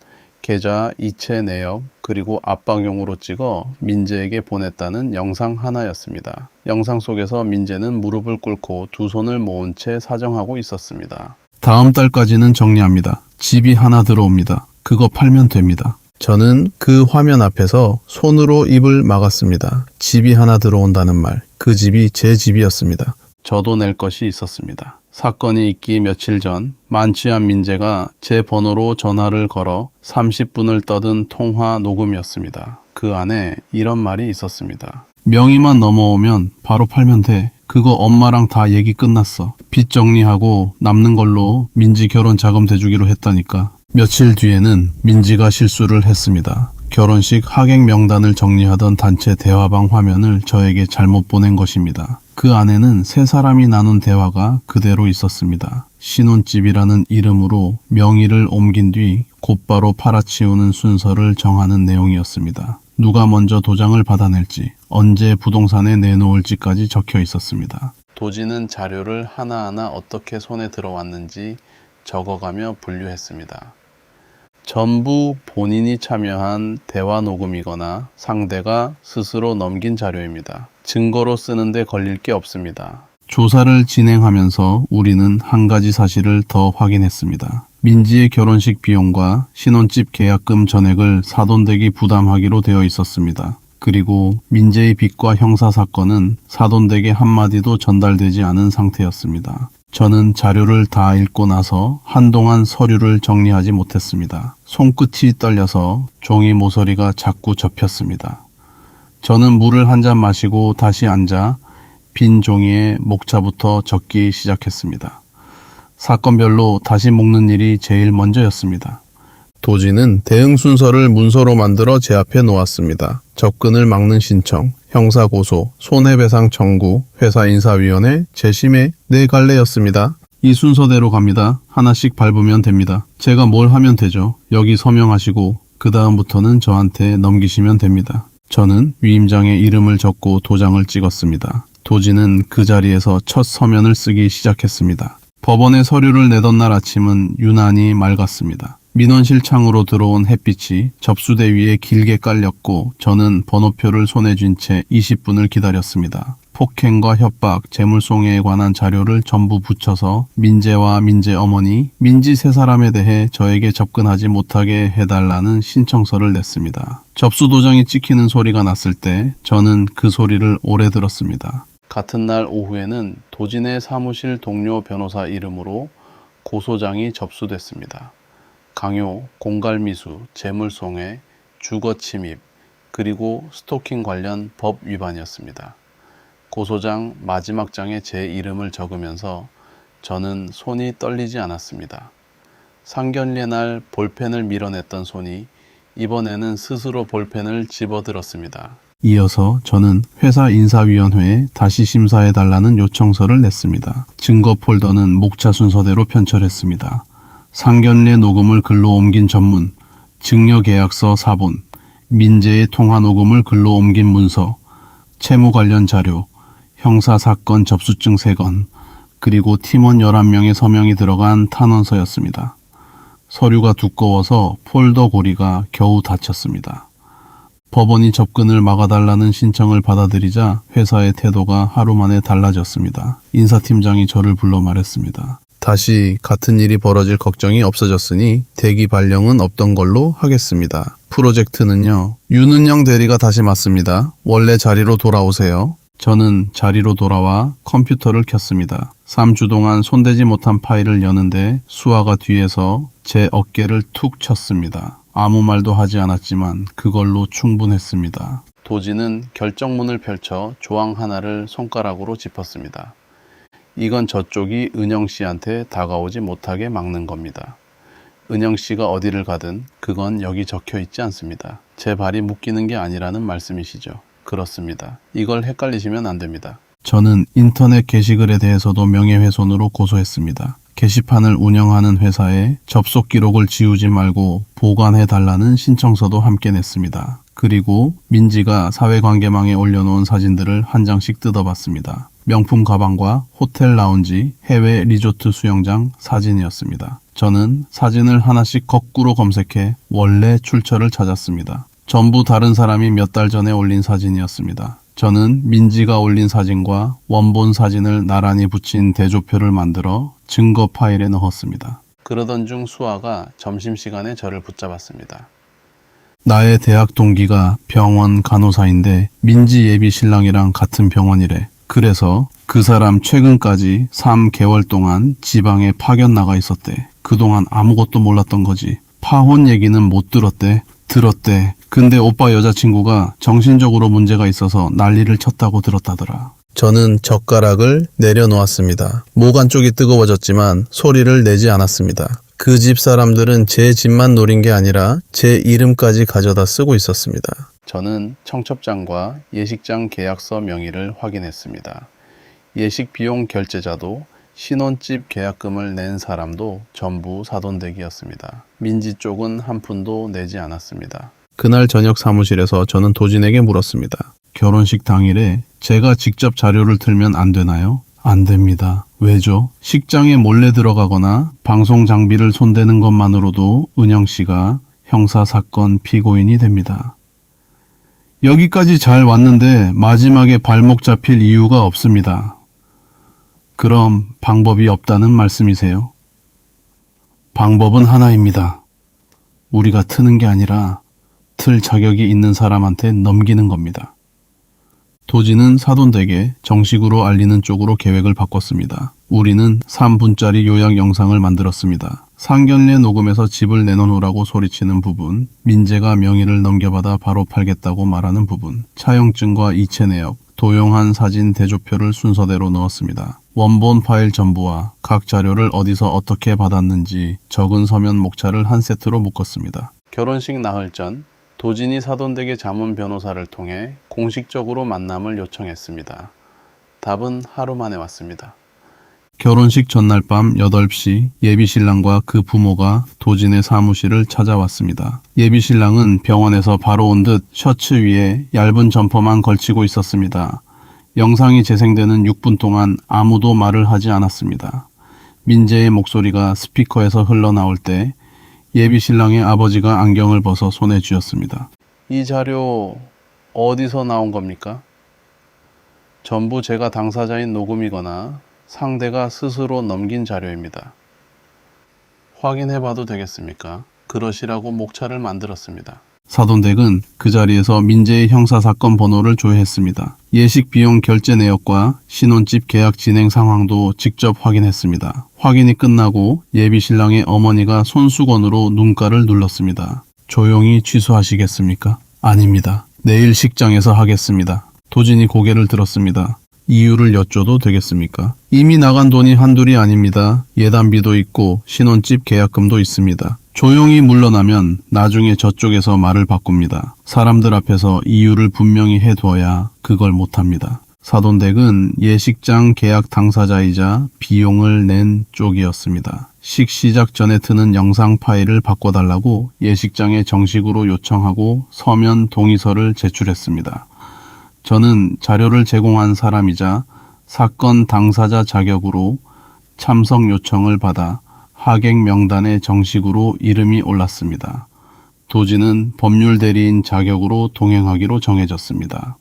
계좌 이체 내역, 그리고 압박용으로 찍어 민재에게 보냈다는 영상 하나였습니다. 영상 속에서 민재는 무릎을 꿇고 두 손을 모은 채 사정하고 있었습니다. 다음 달까지는 정리합니다. 집이 하나 들어옵니다. 그거 팔면 됩니다. 저는 그 화면 앞에서 손으로 입을 막았습니다. 집이 하나 들어온다는 말, 그 집이 제 집이었습니다. 저도 낼 것이 있었습니다. 사건이 있기 며칠 전 만취한 민재가 제 번호로 전화를 걸어 30분을 떠든 통화 녹음이었습니다. 그 안에 이런 말이 있었습니다. 명의만 넘어오면 바로 팔면 돼. 그거 엄마랑 다 얘기 끝났어. 빚 정리하고 남는 걸로 민지 결혼 자금 대주기로 했다니까. 며칠 뒤에는 민지가 실수를 했습니다. 결혼식 하객 명단을 정리하던 단체 대화방 화면을 저에게 잘못 보낸 것입니다. 그 안에는 세 사람이 나눈 대화가 그대로 있었습니다. 신혼집이라는 이름으로 명의를 옮긴 뒤 곧바로 팔아치우는 순서를 정하는 내용이었습니다. 누가 먼저 도장을 받아낼지, 언제 부동산에 내놓을지까지 적혀 있었습니다. 도지는 자료를 하나하나 어떻게 손에 들어왔는지 적어가며 분류했습니다. 전부 본인이 참여한 대화 녹음이거나 상대가 스스로 넘긴 자료입니다. 증거로 쓰는데 걸릴 게 없습니다. 조사를 진행하면서 우리는 한 가지 사실을 더 확인했습니다. 민지의 결혼식 비용과 신혼집 계약금 전액을 사돈댁이 부담하기로 되어 있었습니다. 그리고 민재의 빚과 형사사건은 사돈댁에 한마디도 전달되지 않은 상태였습니다. 저는 자료를 다 읽고 나서 한동안 서류를 정리하지 못했습니다. 손끝이 떨려서 종이 모서리가 자꾸 접혔습니다. 저는 물을 한 잔 마시고 다시 앉아 빈 종이에 목차부터 적기 시작했습니다. 사건별로 다시 묶는 일이 제일 먼저였습니다. 도지는 대응 순서를 문서로 만들어 제 앞에 놓았습니다. 접근을 막는 신청, 형사고소, 손해배상 청구, 회사 인사위원회, 재심의 4갈래였습니다. 이 순서대로 갑니다. 하나씩 밟으면 됩니다. 제가 뭘 하면 되죠. 여기 서명하시고 그 다음부터는 저한테 넘기시면 됩니다. 저는 위임장에 이름을 적고 도장을 찍었습니다. 도지는 그 자리에서 첫 서면을 쓰기 시작했습니다. 법원에 서류를 내던 날 아침은 유난히 맑았습니다. 민원실 창으로 들어온 햇빛이 접수대 위에 길게 깔렸고 저는 번호표를 손에 쥔 채 20분을 기다렸습니다. 폭행과 협박, 재물송해에 관한 자료를 전부 붙여서 민재와 민재 어머니, 민지 세 사람에 대해 저에게 접근하지 못하게 해달라는 신청서를 냈습니다. 접수 도장이 찍히는 소리가 났을 때 저는 그 소리를 오래 들었습니다. 같은 날 오후에는 도진의 사무실 동료 변호사 이름으로 고소장이 접수됐습니다. 강요, 공갈미수, 재물송해, 주거침입, 그리고 스토킹 관련 법 위반이었습니다. 고소장 마지막 장에 제 이름을 적으면서 저는 손이 떨리지 않았습니다. 상견례 날 볼펜을 밀어냈던 손이 이번에는 스스로 볼펜을 집어들었습니다. 이어서 저는 회사 인사위원회에 다시 심사해달라는 요청서를 냈습니다. 증거 폴더는 목차 순서대로 편철했습니다. 상견례 녹음을 글로 옮긴 전문, 증여계약서 사본, 민재의 통화 녹음을 글로 옮긴 문서, 채무 관련 자료, 형사사건 접수증 3건, 그리고 팀원 11명의 서명이 들어간 탄원서였습니다. 서류가 두꺼워서 폴더 고리가 겨우 닫혔습니다. 법원이 접근을 막아달라는 신청을 받아들이자 회사의 태도가 하루 만에 달라졌습니다. 인사팀장이 저를 불러 말했습니다. 다시 같은 일이 벌어질 걱정이 없어졌으니 대기 발령은 없던 걸로 하겠습니다. 프로젝트는요. 윤은영 대리가 다시 맡습니다. 원래 자리로 돌아오세요. 저는 자리로 돌아와 컴퓨터를 켰습니다. 3주 동안 손대지 못한 파일을 여는데 수아가 뒤에서 제 어깨를 툭 쳤습니다. 아무 말도 하지 않았지만 그걸로 충분했습니다. 도진은 결정문을 펼쳐 조항 하나를 손가락으로 짚었습니다. 이건 저쪽이 은영 씨한테 다가오지 못하게 막는 겁니다. 은영 씨가 어디를 가든 그건 여기 적혀 있지 않습니다. 제 발이 묶이는 게 아니라는 말씀이시죠? 그렇습니다. 이걸 헷갈리시면 안 됩니다. 저는 인터넷 게시글에 대해서도 명예훼손으로 고소했습니다. 게시판을 운영하는 회사에 접속 기록을 지우지 말고 보관해달라는 신청서도 함께 냈습니다. 그리고 민지가 사회관계망에 올려놓은 사진들을 한 장씩 뜯어봤습니다. 명품 가방과 호텔 라운지, 해외 리조트 수영장 사진이었습니다. 저는 사진을 하나씩 거꾸로 검색해 원래 출처를 찾았습니다. 전부 다른 사람이 몇 달 전에 올린 사진이었습니다. 저는 민지가 올린 사진과 원본 사진을 나란히 붙인 대조표를 만들어 증거 파일에 넣었습니다. 그러던 중 수아가 점심시간에 저를 붙잡았습니다. 나의 대학 동기가 병원 간호사인데 민지 예비 신랑이랑 같은 병원이래. 그래서 그 사람 최근까지 3개월 동안 지방에 파견 나가 있었대. 그동안 아무것도 몰랐던 거지. 파혼 얘기는 못 들었대. 들었대. 근데 오빠 여자친구가 정신적으로 문제가 있어서 난리를 쳤다고 들었다더라. 저는 젓가락을 내려놓았습니다. 목 안쪽이 뜨거워졌지만 소리를 내지 않았습니다. 그 집 사람들은 제 집만 노린 게 아니라 제 이름까지 가져다 쓰고 있었습니다. 저는 청첩장과 예식장 계약서 명의를 확인했습니다. 예식 비용 결제자도 신혼집 계약금을 낸 사람도 전부 사돈댁이었습니다. 민지 쪽은 한 푼도 내지 않았습니다. 그날 저녁 사무실에서 저는 도진에게 물었습니다. 결혼식 당일에 제가 직접 자료를 틀면 안 되나요? 안 됩니다. 왜죠? 식장에 몰래 들어가거나 방송 장비를 손대는 것만으로도 은영 씨가 형사사건 피고인이 됩니다. 여기까지 잘 왔는데 마지막에 발목 잡힐 이유가 없습니다. 그럼 방법이 없다는 말씀이세요? 방법은 하나입니다. 우리가 트는 게 아니라 틀 자격이 있는 사람한테 넘기는 겁니다. 도진은 사돈댁에 정식으로 알리는 쪽으로 계획을 바꿨습니다. 우리는 3분짜리 요약 영상을 만들었습니다. 상견례 녹음에서 집을 내놓으라고 소리치는 부분, 민재가 명의를 넘겨받아 바로 팔겠다고 말하는 부분, 차용증과 이체 내역, 도용한 사진 대조표를 순서대로 넣었습니다. 원본 파일 전부와 각 자료를 어디서 어떻게 받았는지 적은 서면 목차를 한 세트로 묶었습니다. 결혼식 나흘 전 도진이 사돈댁의 자문 변호사를 통해 공식적으로 만남을 요청했습니다. 답은 하루 만에 왔습니다. 결혼식 전날 밤 8시 예비신랑과 그 부모가 도진의 사무실을 찾아왔습니다. 예비신랑은 병원에서 바로 온 듯 셔츠 위에 얇은 점퍼만 걸치고 있었습니다. 영상이 재생되는 6분 동안 아무도 말을 하지 않았습니다. 민재의 목소리가 스피커에서 흘러나올 때 예비신랑의 아버지가 안경을 벗어 손에 쥐었습니다. 이 자료 어디서 나온 겁니까? 전부 제가 당사자인 녹음이거나 상대가 스스로 넘긴 자료입니다. 확인해봐도 되겠습니까? 그러시라고 목차를 만들었습니다. 사돈댁은 그 자리에서 민재의 형사사건 번호를 조회했습니다. 예식 비용 결제 내역과 신혼집 계약 진행 상황도 직접 확인했습니다. 확인이 끝나고 예비신랑의 어머니가 손수건으로 눈가를 눌렀습니다. 조용히 취소하시겠습니까? 아닙니다. 내일 식장에서 하겠습니다. 도진이 고개를 들었습니다. 이유를 여쭤도 되겠습니까? 이미 나간 돈이 한둘이 아닙니다. 예단비도 있고 신혼집 계약금도 있습니다. 조용히 물러나면 나중에 저쪽에서 말을 바꿉니다. 사람들 앞에서 이유를 분명히 해두어야 그걸 못합니다. 사돈댁은 예식장 계약 당사자이자 비용을 낸 쪽이었습니다. 시작 전에 트는 영상 파일을 바꿔달라고 예식장에 정식으로 요청하고 서면 동의서를 제출했습니다. 저는 자료를 제공한 사람이자 사건 당사자 자격으로 참석 요청을 받아 하객 명단에 정식으로 이름이 올랐습니다. 도지는 법률 대리인 자격으로 동행하기로 정해졌습니다.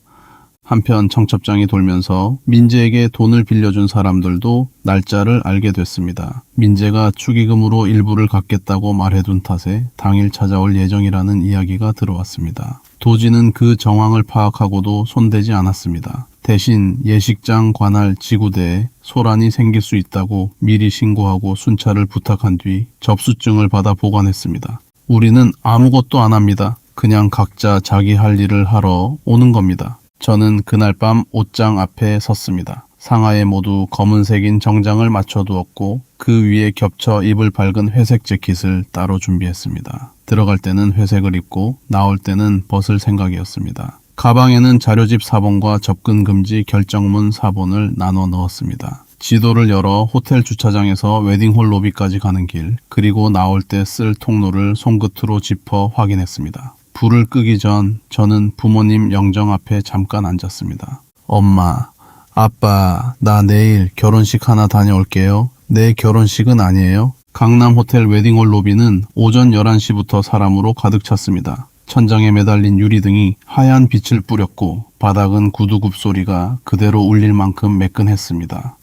한편 청첩장이 돌면서 민재에게 돈을 빌려준 사람들도 날짜를 알게 됐습니다. 민재가 축의금으로 일부를 갚겠다고 말해둔 탓에 당일 찾아올 예정이라는 이야기가 들어왔습니다. 도지는 그 정황을 파악하고도 손대지 않았습니다. 대신 예식장 관할 지구대에 소란이 생길 수 있다고 미리 신고하고 순찰을 부탁한 뒤 접수증을 받아 보관했습니다. 우리는 아무것도 안 합니다. 그냥 각자 자기 할 일을 하러 오는 겁니다. 저는 그날 밤 옷장 앞에 섰습니다. 상하에 모두 검은색인 정장을 맞춰두었고 그 위에 겹쳐 입을 밝은 회색 재킷을 따로 준비했습니다. 들어갈 때는 회색을 입고 나올 때는 벗을 생각이었습니다. 가방에는 자료집 4번과 접근 금지 결정문 4번을 나눠 넣었습니다. 지도를 열어 호텔 주차장에서 웨딩홀 로비까지 가는 길, 그리고 나올 때 쓸 통로를 손끝으로 짚어 확인했습니다. 불을 끄기 전 저는 부모님 영정 앞에 잠깐 앉았습니다. 엄마, 아빠, 나 내일 결혼식 하나 다녀올게요. 내 결혼식은 아니에요. 강남 호텔 웨딩홀 로비는 오전 11시부터 사람으로 가득 찼습니다. 천장에 매달린 유리등이 하얀 빛을 뿌렸고 바닥은 구두굽 소리가 그대로 울릴 만큼 매끈했습니다.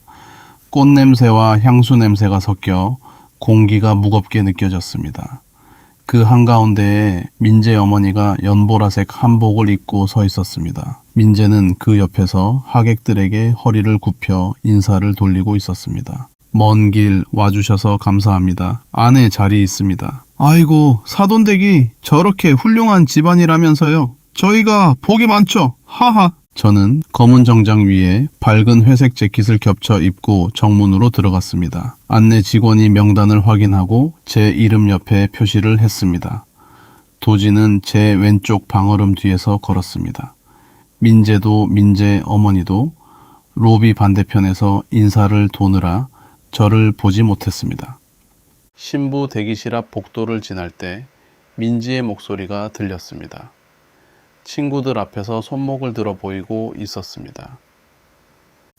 꽃 냄새와 향수 냄새가 섞여 공기가 무겁게 느껴졌습니다. 그 한가운데에 민재 어머니가 연보라색 한복을 입고 서 있었습니다. 민재는 그 옆에서 하객들에게 허리를 굽혀 인사를 돌리고 있었습니다. 먼 길 와주셔서 감사합니다. 안에 자리 있습니다. 아이고, 사돈댁이 저렇게 훌륭한 집안이라면서요. 저희가 복이 많죠. 하하. 저는 검은 정장 위에 밝은 회색 재킷을 겹쳐 입고 정문으로 들어갔습니다. 안내 직원이 명단을 확인하고 제 이름 옆에 표시를 했습니다. 도지는 제 왼쪽 방어름 뒤에서 걸었습니다. 민재도 민재 어머니도 로비 반대편에서 인사를 도느라 저를 보지 못했습니다. 신부 대기실 앞 복도를 지날 때 민지의 목소리가 들렸습니다. 친구들 앞에서 손목을 들어 보이고 있었습니다.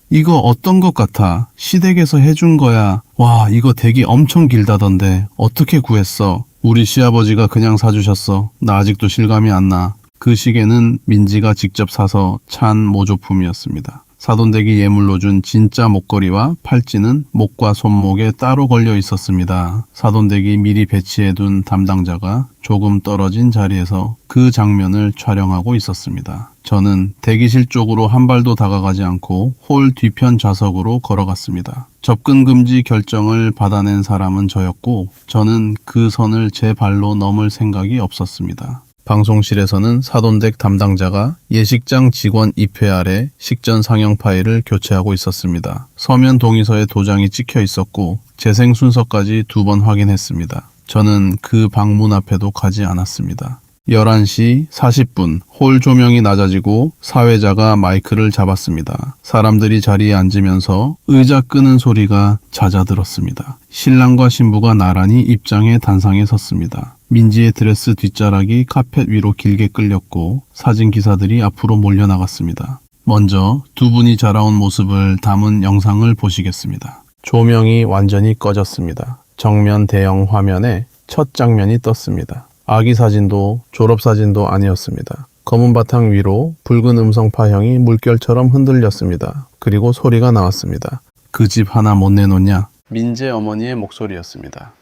이거 어떤 것 같아? 시댁에서 해준 거야. 와, 이거 대기 엄청 길다던데 어떻게 구했어? 우리 시아버지가 그냥 사주셨어. 나 아직도 실감이 안 나. 그 시계는 민지가 직접 사서 찬 모조품이었습니다. 사돈댁이 예물로 준 진짜 목걸이와 팔찌는 목과 손목에 따로 걸려 있었습니다. 사돈댁이 미리 배치해둔 담당자가 조금 떨어진 자리에서 그 장면을 촬영하고 있었습니다. 저는 대기실 쪽으로 한 발도 다가가지 않고 홀 뒤편 좌석으로 걸어갔습니다. 접근 금지 결정을 받아낸 사람은 저였고 저는 그 선을 제 발로 넘을 생각이 없었습니다. 방송실에서는 사돈댁 담당자가 예식장 직원 입회 아래 식전 상영 파일을 교체하고 있었습니다. 서면 동의서에 도장이 찍혀 있었고 재생 순서까지 2번 확인했습니다. 저는 그 방문 앞에도 가지 않았습니다. 11시 40분 홀 조명이 낮아지고 사회자가 마이크를 잡았습니다. 사람들이 자리에 앉으면서 의자 끄는 소리가 잦아들었습니다. 신랑과 신부가 나란히 입장의 단상에 섰습니다. 민지의 드레스 뒷자락이 카펫 위로 길게 끌렸고 사진 기사들이 앞으로 몰려나갔습니다. 먼저 두 분이 자라온 모습을 담은 영상을 보시겠습니다. 조명이 완전히 꺼졌습니다. 정면 대형 화면에 첫 장면이 떴습니다. 아기 사진도 졸업사진도 아니었습니다. 검은 바탕 위로 붉은 음성 파형이 물결처럼 흔들렸습니다. 그리고 소리가 나왔습니다. 그 집 하나 못 내놓냐? 민재 어머니의 목소리였습니다.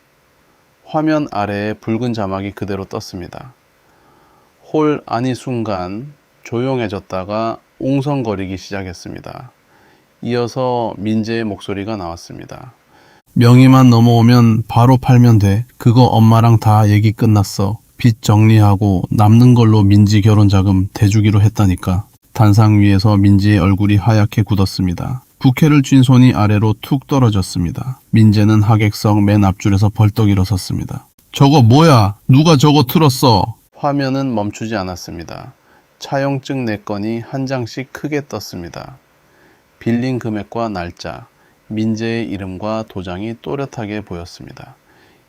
화면 아래에 붉은 자막이 그대로 떴습니다. 홀 안이 순간 조용해졌다가 웅성거리기 시작했습니다. 이어서 민재의 목소리가 나왔습니다. 명의만 넘어오면 바로 팔면 돼. 그거 엄마랑 다 얘기 끝났어. 빚 정리하고 남는 걸로 민지 결혼 자금 대주기로 했다니까. 단상 위에서 민지의 얼굴이 하얗게 굳었습니다. 부케를 쥔 손이 아래로 툭 떨어졌습니다. 민재는 하객석 맨 앞줄에서 벌떡 일어섰습니다. 저거 뭐야? 누가 저거 틀었어? 화면은 멈추지 않았습니다. 차용증 4건이 한 장씩 크게 떴습니다. 빌린 금액과 날짜, 민재의 이름과 도장이 또렷하게 보였습니다.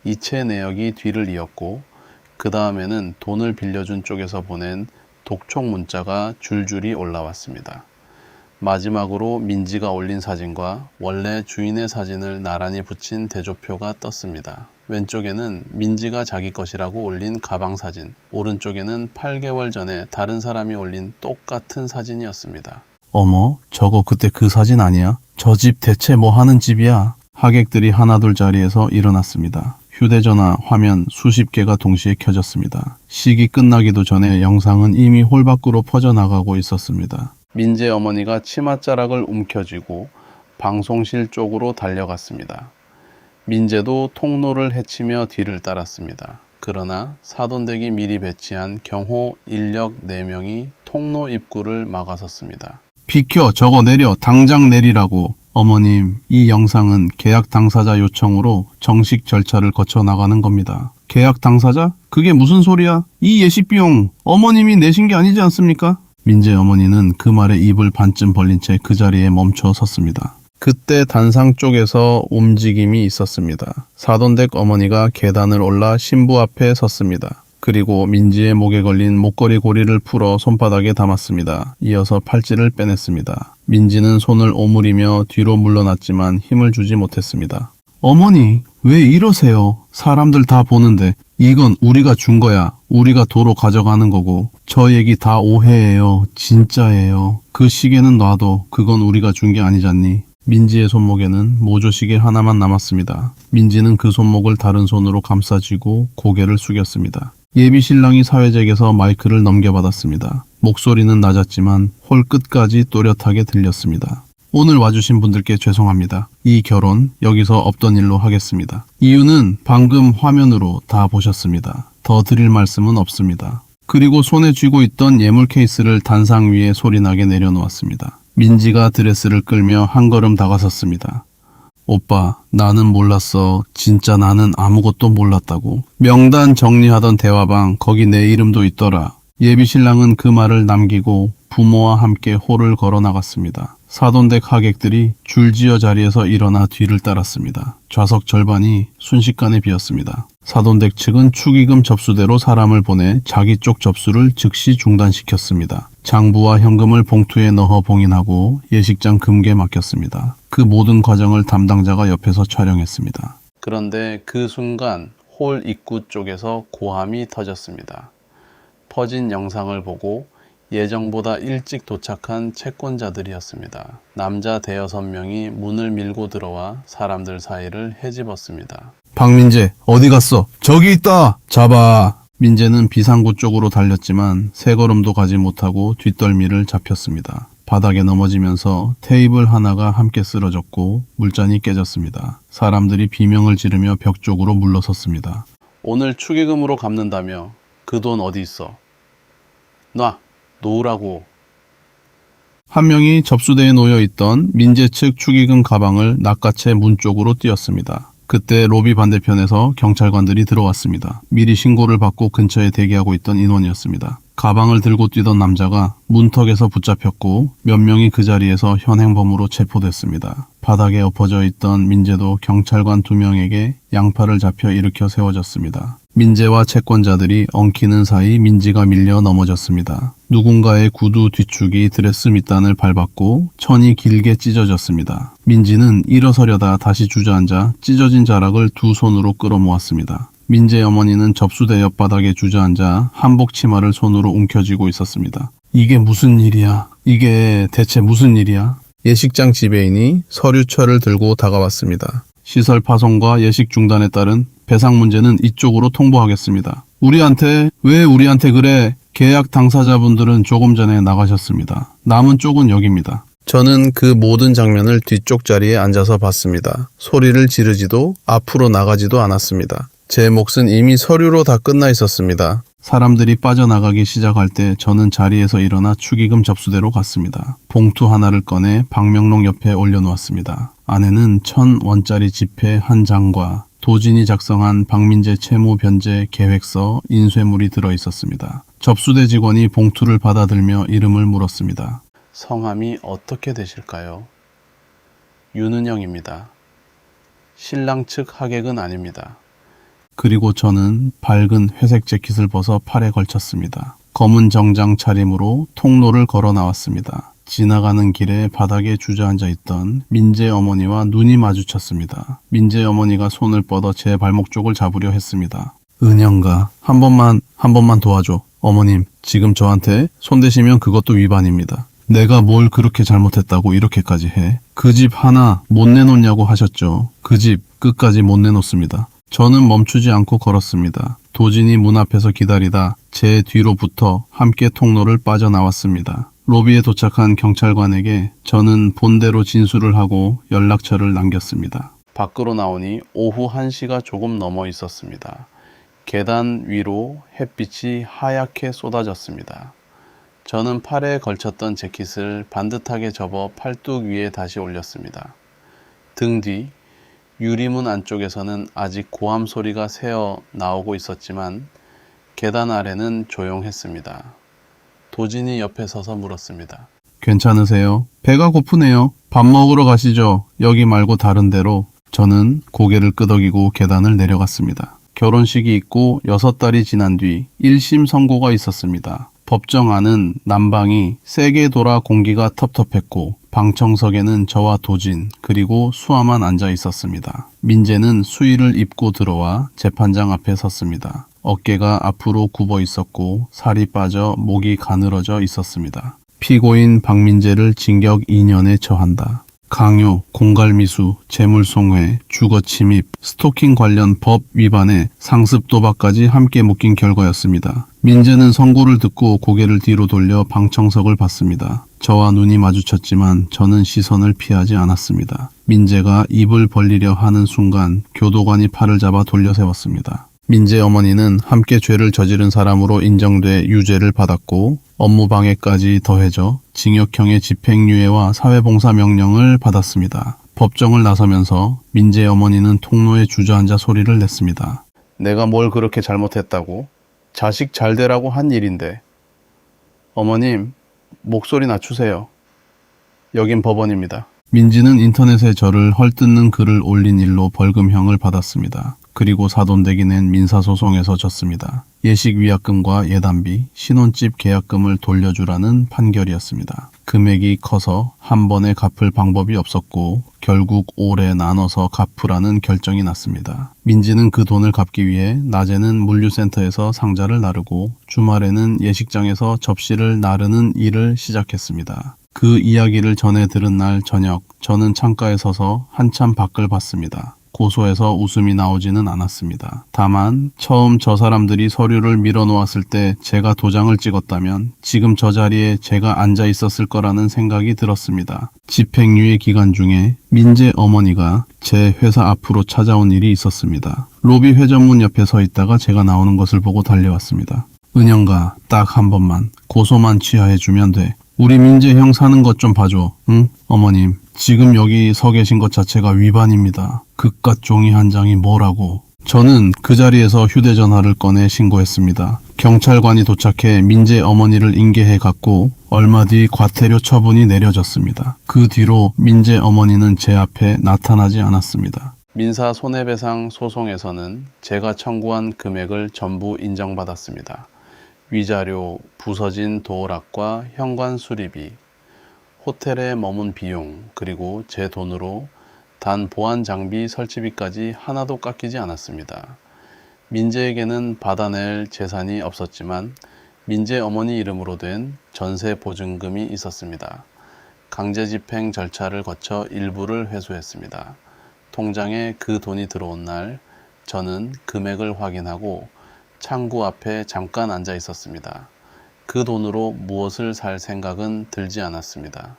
이체 내역이 뒤를 이었고 그 다음에는 돈을 빌려준 쪽에서 보낸 독촉 문자가 줄줄이 올라왔습니다. 마지막으로 민지가 올린 사진과 원래 주인의 사진을 나란히 붙인 대조표가 떴습니다. 왼쪽에는 민지가 자기 것이라고 올린 가방 사진, 오른쪽에는 8개월 전에 다른 사람이 올린 똑같은 사진이었습니다. 어머, 저거 그때 그 사진 아니야? 저 집 대체 뭐 하는 집이야? 하객들이 하나둘 자리에서 일어났습니다. 휴대전화 화면 수십 개가 동시에 켜졌습니다. 식이 끝나기도 전에 영상은 이미 홀 밖으로 퍼져나가고 있었습니다. 민재 어머니가 치맛자락을 움켜쥐고 방송실 쪽으로 달려갔습니다. 민재도 통로를 헤치며 뒤를 따랐습니다. 그러나 사돈댁이 미리 배치한 경호 인력 4명이 통로 입구를 막아섰습니다. 비켜, 저거 내려, 당장 내리라고. 어머님, 이 영상은 계약 당사자 요청으로 정식 절차를 거쳐 나가는 겁니다. 계약 당사자? 그게 무슨 소리야? 이 예식 비용 어머님이 내신 게 아니지 않습니까? 민재 어머니는 그 말에 입을 반쯤 벌린 채 그 자리에 멈춰 섰습니다. 그때 단상 쪽에서 움직임이 있었습니다. 사돈댁 어머니가 계단을 올라 신부 앞에 섰습니다. 그리고 민지의 목에 걸린 목걸이 고리를 풀어 손바닥에 담았습니다. 이어서 팔찌를 빼냈습니다. 민지는 손을 오므리며 뒤로 물러났지만 힘을 주지 못했습니다. 어머니, 왜 이러세요? 사람들 다 보는데 이건 우리가 준 거야. 우리가 도로 가져가는 거고. 저 얘기 다 오해예요. 진짜예요. 그 시계는 놔둬. 그건 우리가 준 게 아니잖니. 민지의 손목에는 모조시계 하나만 남았습니다. 민지는 그 손목을 다른 손으로 감싸쥐고 고개를 숙였습니다. 예비 신랑이 사회적에서 마이크를 넘겨받았습니다. 목소리는 낮았지만 홀 끝까지 또렷하게 들렸습니다. 오늘 와주신 분들께 죄송합니다. 이 결혼 여기서 없던 일로 하겠습니다. 이유는 방금 화면으로 다 보셨습니다. 더 드릴 말씀은 없습니다. 그리고 손에 쥐고 있던 예물 케이스를 단상 위에 소리나게 내려놓았습니다. 민지가 드레스를 끌며 한 걸음 다가섰습니다. 오빠, 나는 몰랐어. 진짜 나는 아무것도 몰랐다고. 명단 정리하던 대화방, 거기 내 이름도 있더라. 예비 신랑은 그 말을 남기고 부모와 함께 홀을 걸어 나갔습니다. 사돈댁 하객들이 줄지어 자리에서 일어나 뒤를 따랐습니다. 좌석 절반이 순식간에 비었습니다. 사돈댁 측은 축의금 접수대로 사람을 보내 자기 쪽 접수를 즉시 중단시켰습니다. 장부와 현금을 봉투에 넣어 봉인하고 예식장 금괴에 맡겼습니다. 그 모든 과정을 담당자가 옆에서 촬영했습니다. 그런데 그 순간 홀 입구 쪽에서 고함이 터졌습니다. 퍼진 영상을 보고 예정보다 일찍 도착한 채권자들이었습니다. 남자 대여섯 명이 문을 밀고 들어와 사람들 사이를 헤집었습니다. 박민재, 어디 갔어? 저기 있다! 잡아! 민재는 비상구 쪽으로 달렸지만 세 걸음도 가지 못하고 뒷덜미를 잡혔습니다. 바닥에 넘어지면서 테이블 하나가 함께 쓰러졌고 물잔이 깨졌습니다. 사람들이 비명을 지르며 벽 쪽으로 물러섰습니다. 오늘 축의금으로 갚는다며 그 돈 어디 있어? 놓으라고. 한 명이 접수대에 놓여있던 민재 측 축의금 가방을 낚아채 문 쪽으로 뛰었습니다. 그때 로비 반대편에서 경찰관들이 들어왔습니다. 미리 신고를 받고 근처에 대기하고 있던 인원이었습니다. 가방을 들고 뛰던 남자가 문턱에서 붙잡혔고 몇 명이 그 자리에서 현행범으로 체포됐습니다. 바닥에 엎어져 있던 민재도 경찰관 2명에게 양팔을 잡혀 일으켜 세워졌습니다. 민재와 채권자들이 엉키는 사이 민지가 밀려 넘어졌습니다. 누군가의 구두 뒤축이 드레스 밑단을 밟았고 천이 길게 찢어졌습니다. 민지는 일어서려다 다시 주저앉아 찢어진 자락을 두 손으로 끌어모았습니다. 민재 어머니는 접수대 옆바닥에 주저앉아 한복 치마를 손으로 움켜쥐고 있었습니다. 이게 무슨 일이야? 이게 대체 무슨 일이야? 예식장 지배인이 서류철을 들고 다가왔습니다. 시설 파손과 예식 중단에 따른 배상 문제는 이쪽으로 통보하겠습니다. 왜 우리한테 그래? 계약 당사자분들은 조금 전에 나가셨습니다. 남은 쪽은 여기입니다. 저는 그 모든 장면을 뒤쪽 자리에 앉아서 봤습니다. 소리를 지르지도 앞으로 나가지도 않았습니다. 제 몫은 이미 서류로 다 끝나 있었습니다. 사람들이 빠져나가기 시작할 때 저는 자리에서 일어나 축의금 접수대로 갔습니다. 봉투 하나를 꺼내 박명록 옆에 올려놓았습니다. 안에는 1,000원짜리 지폐 한 장과 도진이 작성한 박민재 채무 변제 계획서 인쇄물이 들어 있었습니다. 접수대 직원이 봉투를 받아들며 이름을 물었습니다. 성함이 어떻게 되실까요? 윤은영입니다. 신랑 측 하객은 아닙니다. 그리고 저는 밝은 회색 재킷을 벗어 팔에 걸쳤습니다. 검은 정장 차림으로 통로를 걸어 나왔습니다. 지나가는 길에 바닥에 주저앉아 있던 민재 어머니와 눈이 마주쳤습니다. 민재 어머니가 손을 뻗어 제 발목 쪽을 잡으려 했습니다. 은영가, 한 번만 도와줘. 어머님, 지금 저한테 손대시면 그것도 위반입니다. 내가 뭘 그렇게 잘못했다고 이렇게까지 해? 그 집 하나 못 내놓냐고 하셨죠. 그 집 끝까지 못 내놓습니다. 저는 멈추지 않고 걸었습니다. 도진이 문 앞에서 기다리다 제 뒤로 붙어 함께 통로를 빠져나왔습니다. 로비에 도착한 경찰관에게 저는 본대로 진술을 하고 연락처를 남겼습니다. 밖으로 나오니 오후 1시가 조금 넘어 있었습니다. 계단 위로 햇빛이 하얗게 쏟아졌습니다. 저는 팔에 걸쳤던 재킷을 반듯하게 접어 팔뚝 위에 다시 올렸습니다. 등 뒤 유리문 안쪽에서는 아직 고함 소리가 새어 나오고 있었지만 계단 아래는 조용했습니다. 도진이 옆에 서서 물었습니다. 괜찮으세요? 배가 고프네요. 밥 먹으러 가시죠. 여기 말고 다른 데로. 저는 고개를 끄덕이고 계단을 내려갔습니다. 결혼식이 있고 6달이 지난 뒤 1심 선고가 있었습니다. 법정 안은 난방이 세게 돌아 공기가 텁텁했고 방청석에는 저와 도진 그리고 수아만 앉아 있었습니다. 민재는 수의를 입고 들어와 재판장 앞에 섰습니다. 어깨가 앞으로 굽어 있었고 살이 빠져 목이 가늘어져 있었습니다. 피고인 박민재를 징역 2년에 처한다. 강요, 공갈미수, 재물송회, 주거침입, 스토킹 관련 법 위반에 상습 도박까지 함께 묶인 결과였습니다. 민재는 선고를 듣고 고개를 뒤로 돌려 방청석을 봤습니다. 저와 눈이 마주쳤지만 저는 시선을 피하지 않았습니다. 민재가 입을 벌리려 하는 순간 교도관이 팔을 잡아 돌려 세웠습니다. 민재 어머니는 함께 죄를 저지른 사람으로 인정돼 유죄를 받았고 업무방해까지 더해져 징역형의 집행유예와 사회봉사 명령을 받았습니다. 법정을 나서면서 민재 어머니는 통로에 주저앉아 소리를 냈습니다. 내가 뭘 그렇게 잘못했다고? 자식 잘 되라고 한 일인데. 어머님, 목소리 낮추세요. 여긴 법원입니다. 민지는 인터넷에 저를 헐뜯는 글을 올린 일로 벌금형을 받았습니다. 그리고 사돈댁이 낸 민사소송에서 졌습니다. 예식 위약금과 예단비, 신혼집 계약금을 돌려주라는 판결이었습니다. 금액이 커서 한 번에 갚을 방법이 없었고 결국 올해 나눠서 갚으라는 결정이 났습니다. 민지는 그 돈을 갚기 위해 낮에는 물류센터에서 상자를 나르고 주말에는 예식장에서 접시를 나르는 일을 시작했습니다. 그 이야기를 전해 들은 날 저녁, 저는 창가에 서서 한참 밖을 봤습니다. 고소해서 웃음이 나오지는 않았습니다. 다만 처음 저 사람들이 서류를 밀어놓았을 때 제가 도장을 찍었다면 지금 저 자리에 제가 앉아 있었을 거라는 생각이 들었습니다. 집행유예 기간 중에 민재 어머니가 제 회사 앞으로 찾아온 일이 있었습니다. 로비 회전문 옆에 서 있다가 제가 나오는 것을 보고 달려왔습니다. 은영가, 딱 한 번만 고소만 취하해주면 돼. 우리 민재 형 사는 것 좀 봐줘. 응? 어머님, 지금 여기 서 계신 것 자체가 위반입니다. 그깟 종이 한 장이 뭐라고. 저는 그 자리에서 휴대전화를 꺼내 신고했습니다. 경찰관이 도착해 민재 어머니를 인계해 갔고 얼마 뒤 과태료 처분이 내려졌습니다. 그 뒤로 민재 어머니는 제 앞에 나타나지 않았습니다. 민사 손해배상 소송에서는 제가 청구한 금액을 전부 인정받았습니다. 위자료, 부서진 도어락과 현관 수리비, 호텔에 머문 비용, 그리고 제 돈으로 단 보안 장비 설치비까지 하나도 깎이지 않았습니다. 민재에게는 받아낼 재산이 없었지만 민재 어머니 이름으로 된 전세 보증금이 있었습니다. 강제집행 절차를 거쳐 일부를 회수했습니다. 통장에 그 돈이 들어온 날 저는 금액을 확인하고 창구 앞에 잠깐 앉아 있었습니다. 그 돈으로 무엇을 살 생각은 들지 않았습니다.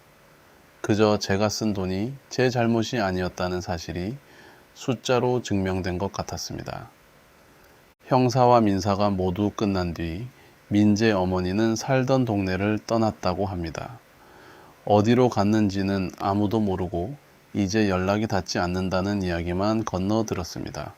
그저 제가 쓴 돈이 제 잘못이 아니었다는 사실이 숫자로 증명된 것 같았습니다. 형사와 민사가 모두 끝난 뒤 민재 어머니는 살던 동네를 떠났다고 합니다. 어디로 갔는지는 아무도 모르고 이제 연락이 닿지 않는다는 이야기만 건너 들었습니다.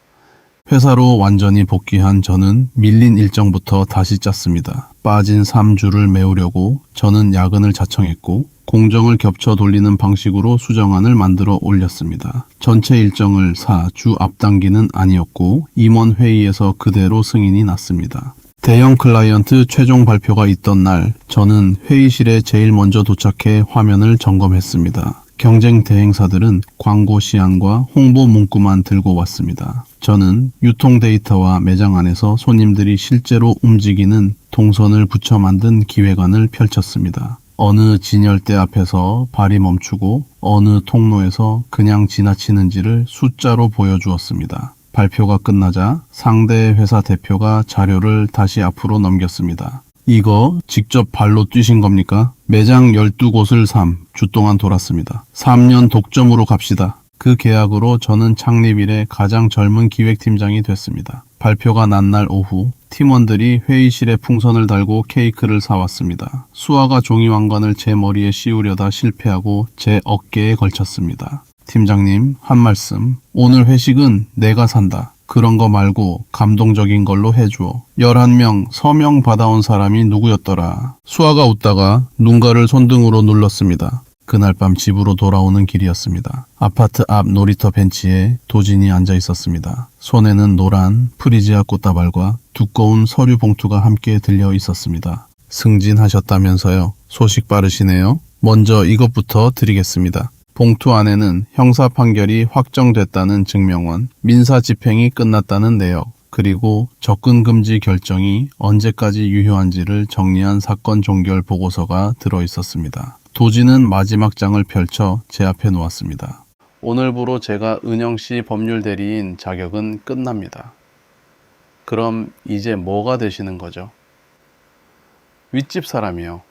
회사로 완전히 복귀한 저는 밀린 일정부터 다시 짰습니다. 빠진 3주를 메우려고 저는 야근을 자청했고 공정을 겹쳐 돌리는 방식으로 수정안을 만들어 올렸습니다. 전체 일정을 4주 앞당기는 아니었고 임원 회의에서 그대로 승인이 났습니다. 대형 클라이언트 최종 발표가 있던 날 저는 회의실에 제일 먼저 도착해 화면을 점검했습니다. 경쟁 대행사들은 광고 시안과 홍보 문구만 들고 왔습니다. 저는 유통 데이터와 매장 안에서 손님들이 실제로 움직이는 동선을 붙여 만든 기획안을 펼쳤습니다. 어느 진열대 앞에서 발이 멈추고 어느 통로에서 그냥 지나치는지를 숫자로 보여주었습니다. 발표가 끝나자 상대 회사 대표가 자료를 다시 앞으로 넘겼습니다. 이거 직접 발로 뛰신 겁니까? 매장 12곳을 3주 동안 돌았습니다. 3년 독점으로 갑시다. 그 계약으로 저는 창립 이래 가장 젊은 기획팀장이 됐습니다. 발표가 난 날 오후 팀원들이 회의실에 풍선을 달고 케이크를 사왔습니다. 수아가 종이왕관을 제 머리에 씌우려다 실패하고 제 어깨에 걸쳤습니다. 팀장님, 한 말씀. 오늘 회식은 내가 산다. 그런 거 말고 감동적인 걸로 해줘. 11명 서명 받아온 사람이 누구였더라. 수아가 웃다가 눈가를 손등으로 눌렀습니다. 그날 밤 집으로 돌아오는 길이었습니다. 아파트 앞 놀이터 벤치에 도진이 앉아 있었습니다. 손에는 노란 프리지아 꽃다발과 두꺼운 서류 봉투가 함께 들려 있었습니다. 승진하셨다면서요. 소식 빠르시네요. 먼저 이것부터 드리겠습니다. 봉투 안에는 형사 판결이 확정됐다는 증명원, 민사 집행이 끝났다는 내역, 그리고 접근 금지 결정이 언제까지 유효한지를 정리한 사건 종결 보고서가 들어 있었습니다. 도지는 마지막 장을 펼쳐 제 앞에 놓았습니다. 오늘부로 제가 은영씨 법률 대리인 자격은 끝납니다. 그럼 이제 뭐가 되시는 거죠? 윗집 사람이요.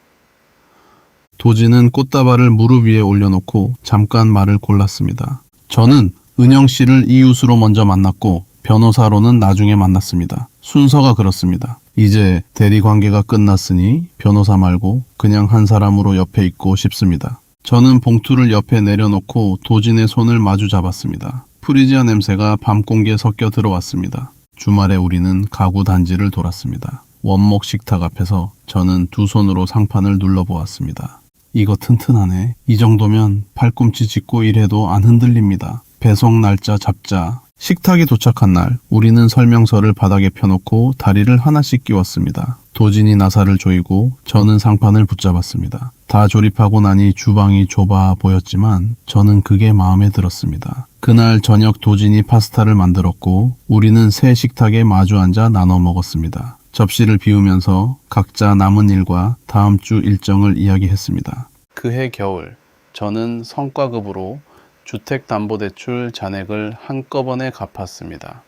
도지는 꽃다발을 무릎 위에 올려놓고 잠깐 말을 골랐습니다. 저는 은영 씨를 이웃으로 먼저 만났고 변호사로는 나중에 만났습니다. 순서가 그렇습니다. 이제 대리 관계가 끝났으니 변호사 말고 그냥 한 사람으로 옆에 있고 싶습니다. 저는 봉투를 옆에 내려놓고 도진의 손을 마주 잡았습니다. 프리지아 냄새가 밤 공기에 섞여 들어왔습니다. 주말에 우리는 가구 단지를 돌았습니다. 원목 식탁 앞에서 저는 두 손으로 상판을 눌러보았습니다. 이거 튼튼하네. 이 정도면 팔꿈치 짚고 일해도 안 흔들립니다. 배송 날짜 잡자. 식탁에 도착한 날 우리는 설명서를 바닥에 펴놓고 다리를 하나씩 끼웠습니다. 도진이 나사를 조이고 저는 상판을 붙잡았습니다. 다 조립하고 나니 주방이 좁아 보였지만 저는 그게 마음에 들었습니다. 그날 저녁 도진이 파스타를 만들었고 우리는 새 식탁에 마주 앉아 나눠 먹었습니다. 접시를 비우면서 각자 남은 일과 다음 주 일정을 이야기했습니다. 그해 겨울 저는 성과급으로 주택담보대출 잔액을 한꺼번에 갚았습니다.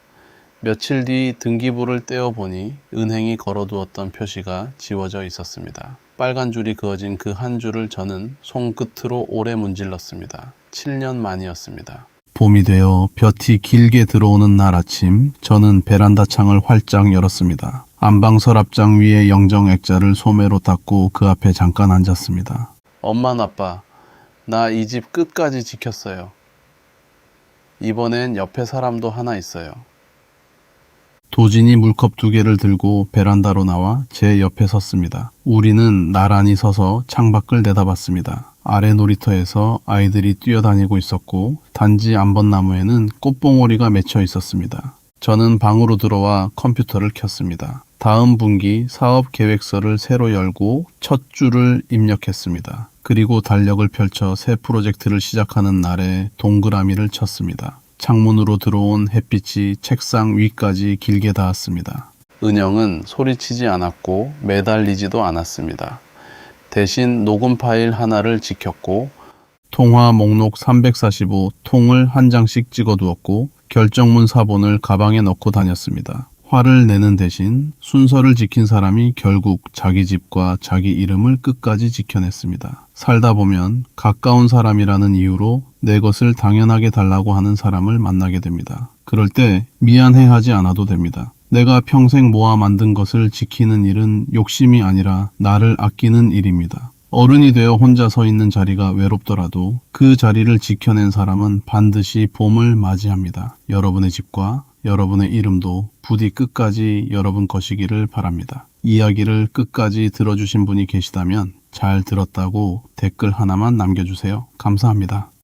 며칠 뒤 등기부를 떼어보니 은행이 걸어두었던 표시가 지워져 있었습니다. 빨간 줄이 그어진 그 한 줄을 저는 손끝으로 오래 문질렀습니다. 7년 만이었습니다. 봄이 되어 볕이 길게 들어오는 날 아침 저는 베란다 창을 활짝 열었습니다. 안방 서랍장 위에 영정 액자를 소매로 닦고 그 앞에 잠깐 앉았습니다. 엄마 아빠, 나 이 집 끝까지 지켰어요. 이번엔 옆에 사람도 하나 있어요. 도진이 물컵 2개를 들고 베란다로 나와 제 옆에 섰습니다. 우리는 나란히 서서 창밖을 내다봤습니다. 아래 놀이터에서 아이들이 뛰어다니고 있었고 단지 안번나무에는 꽃봉오리가 맺혀 있었습니다. 저는 방으로 들어와 컴퓨터를 켰습니다. 다음 분기 사업 계획서를 새로 열고 첫 줄을 입력했습니다. 그리고 달력을 펼쳐 새 프로젝트를 시작하는 날에 동그라미를 쳤습니다. 창문으로 들어온 햇빛이 책상 위까지 길게 닿았습니다. 은영은 소리치지 않았고 매달리지도 않았습니다. 대신 녹음 파일 하나를 지켰고 통화 목록 345 통을 한 장씩 찍어두었고 결정문 사본을 가방에 넣고 다녔습니다. 화를 내는 대신 순서를 지킨 사람이 결국 자기 집과 자기 이름을 끝까지 지켜냈습니다. 살다 보면 가까운 사람이라는 이유로 내 것을 당연하게 달라고 하는 사람을 만나게 됩니다. 그럴 때 미안해하지 않아도 됩니다. 내가 평생 모아 만든 것을 지키는 일은 욕심이 아니라 나를 아끼는 일입니다. 어른이 되어 혼자 서 있는 자리가 외롭더라도 그 자리를 지켜낸 사람은 반드시 봄을 맞이합니다. 여러분의 집과 여러분의 이름도 부디 끝까지 여러분 것이기를 바랍니다. 이야기를 끝까지 들어주신 분이 계시다면 잘 들었다고 댓글 하나만 남겨주세요. 감사합니다.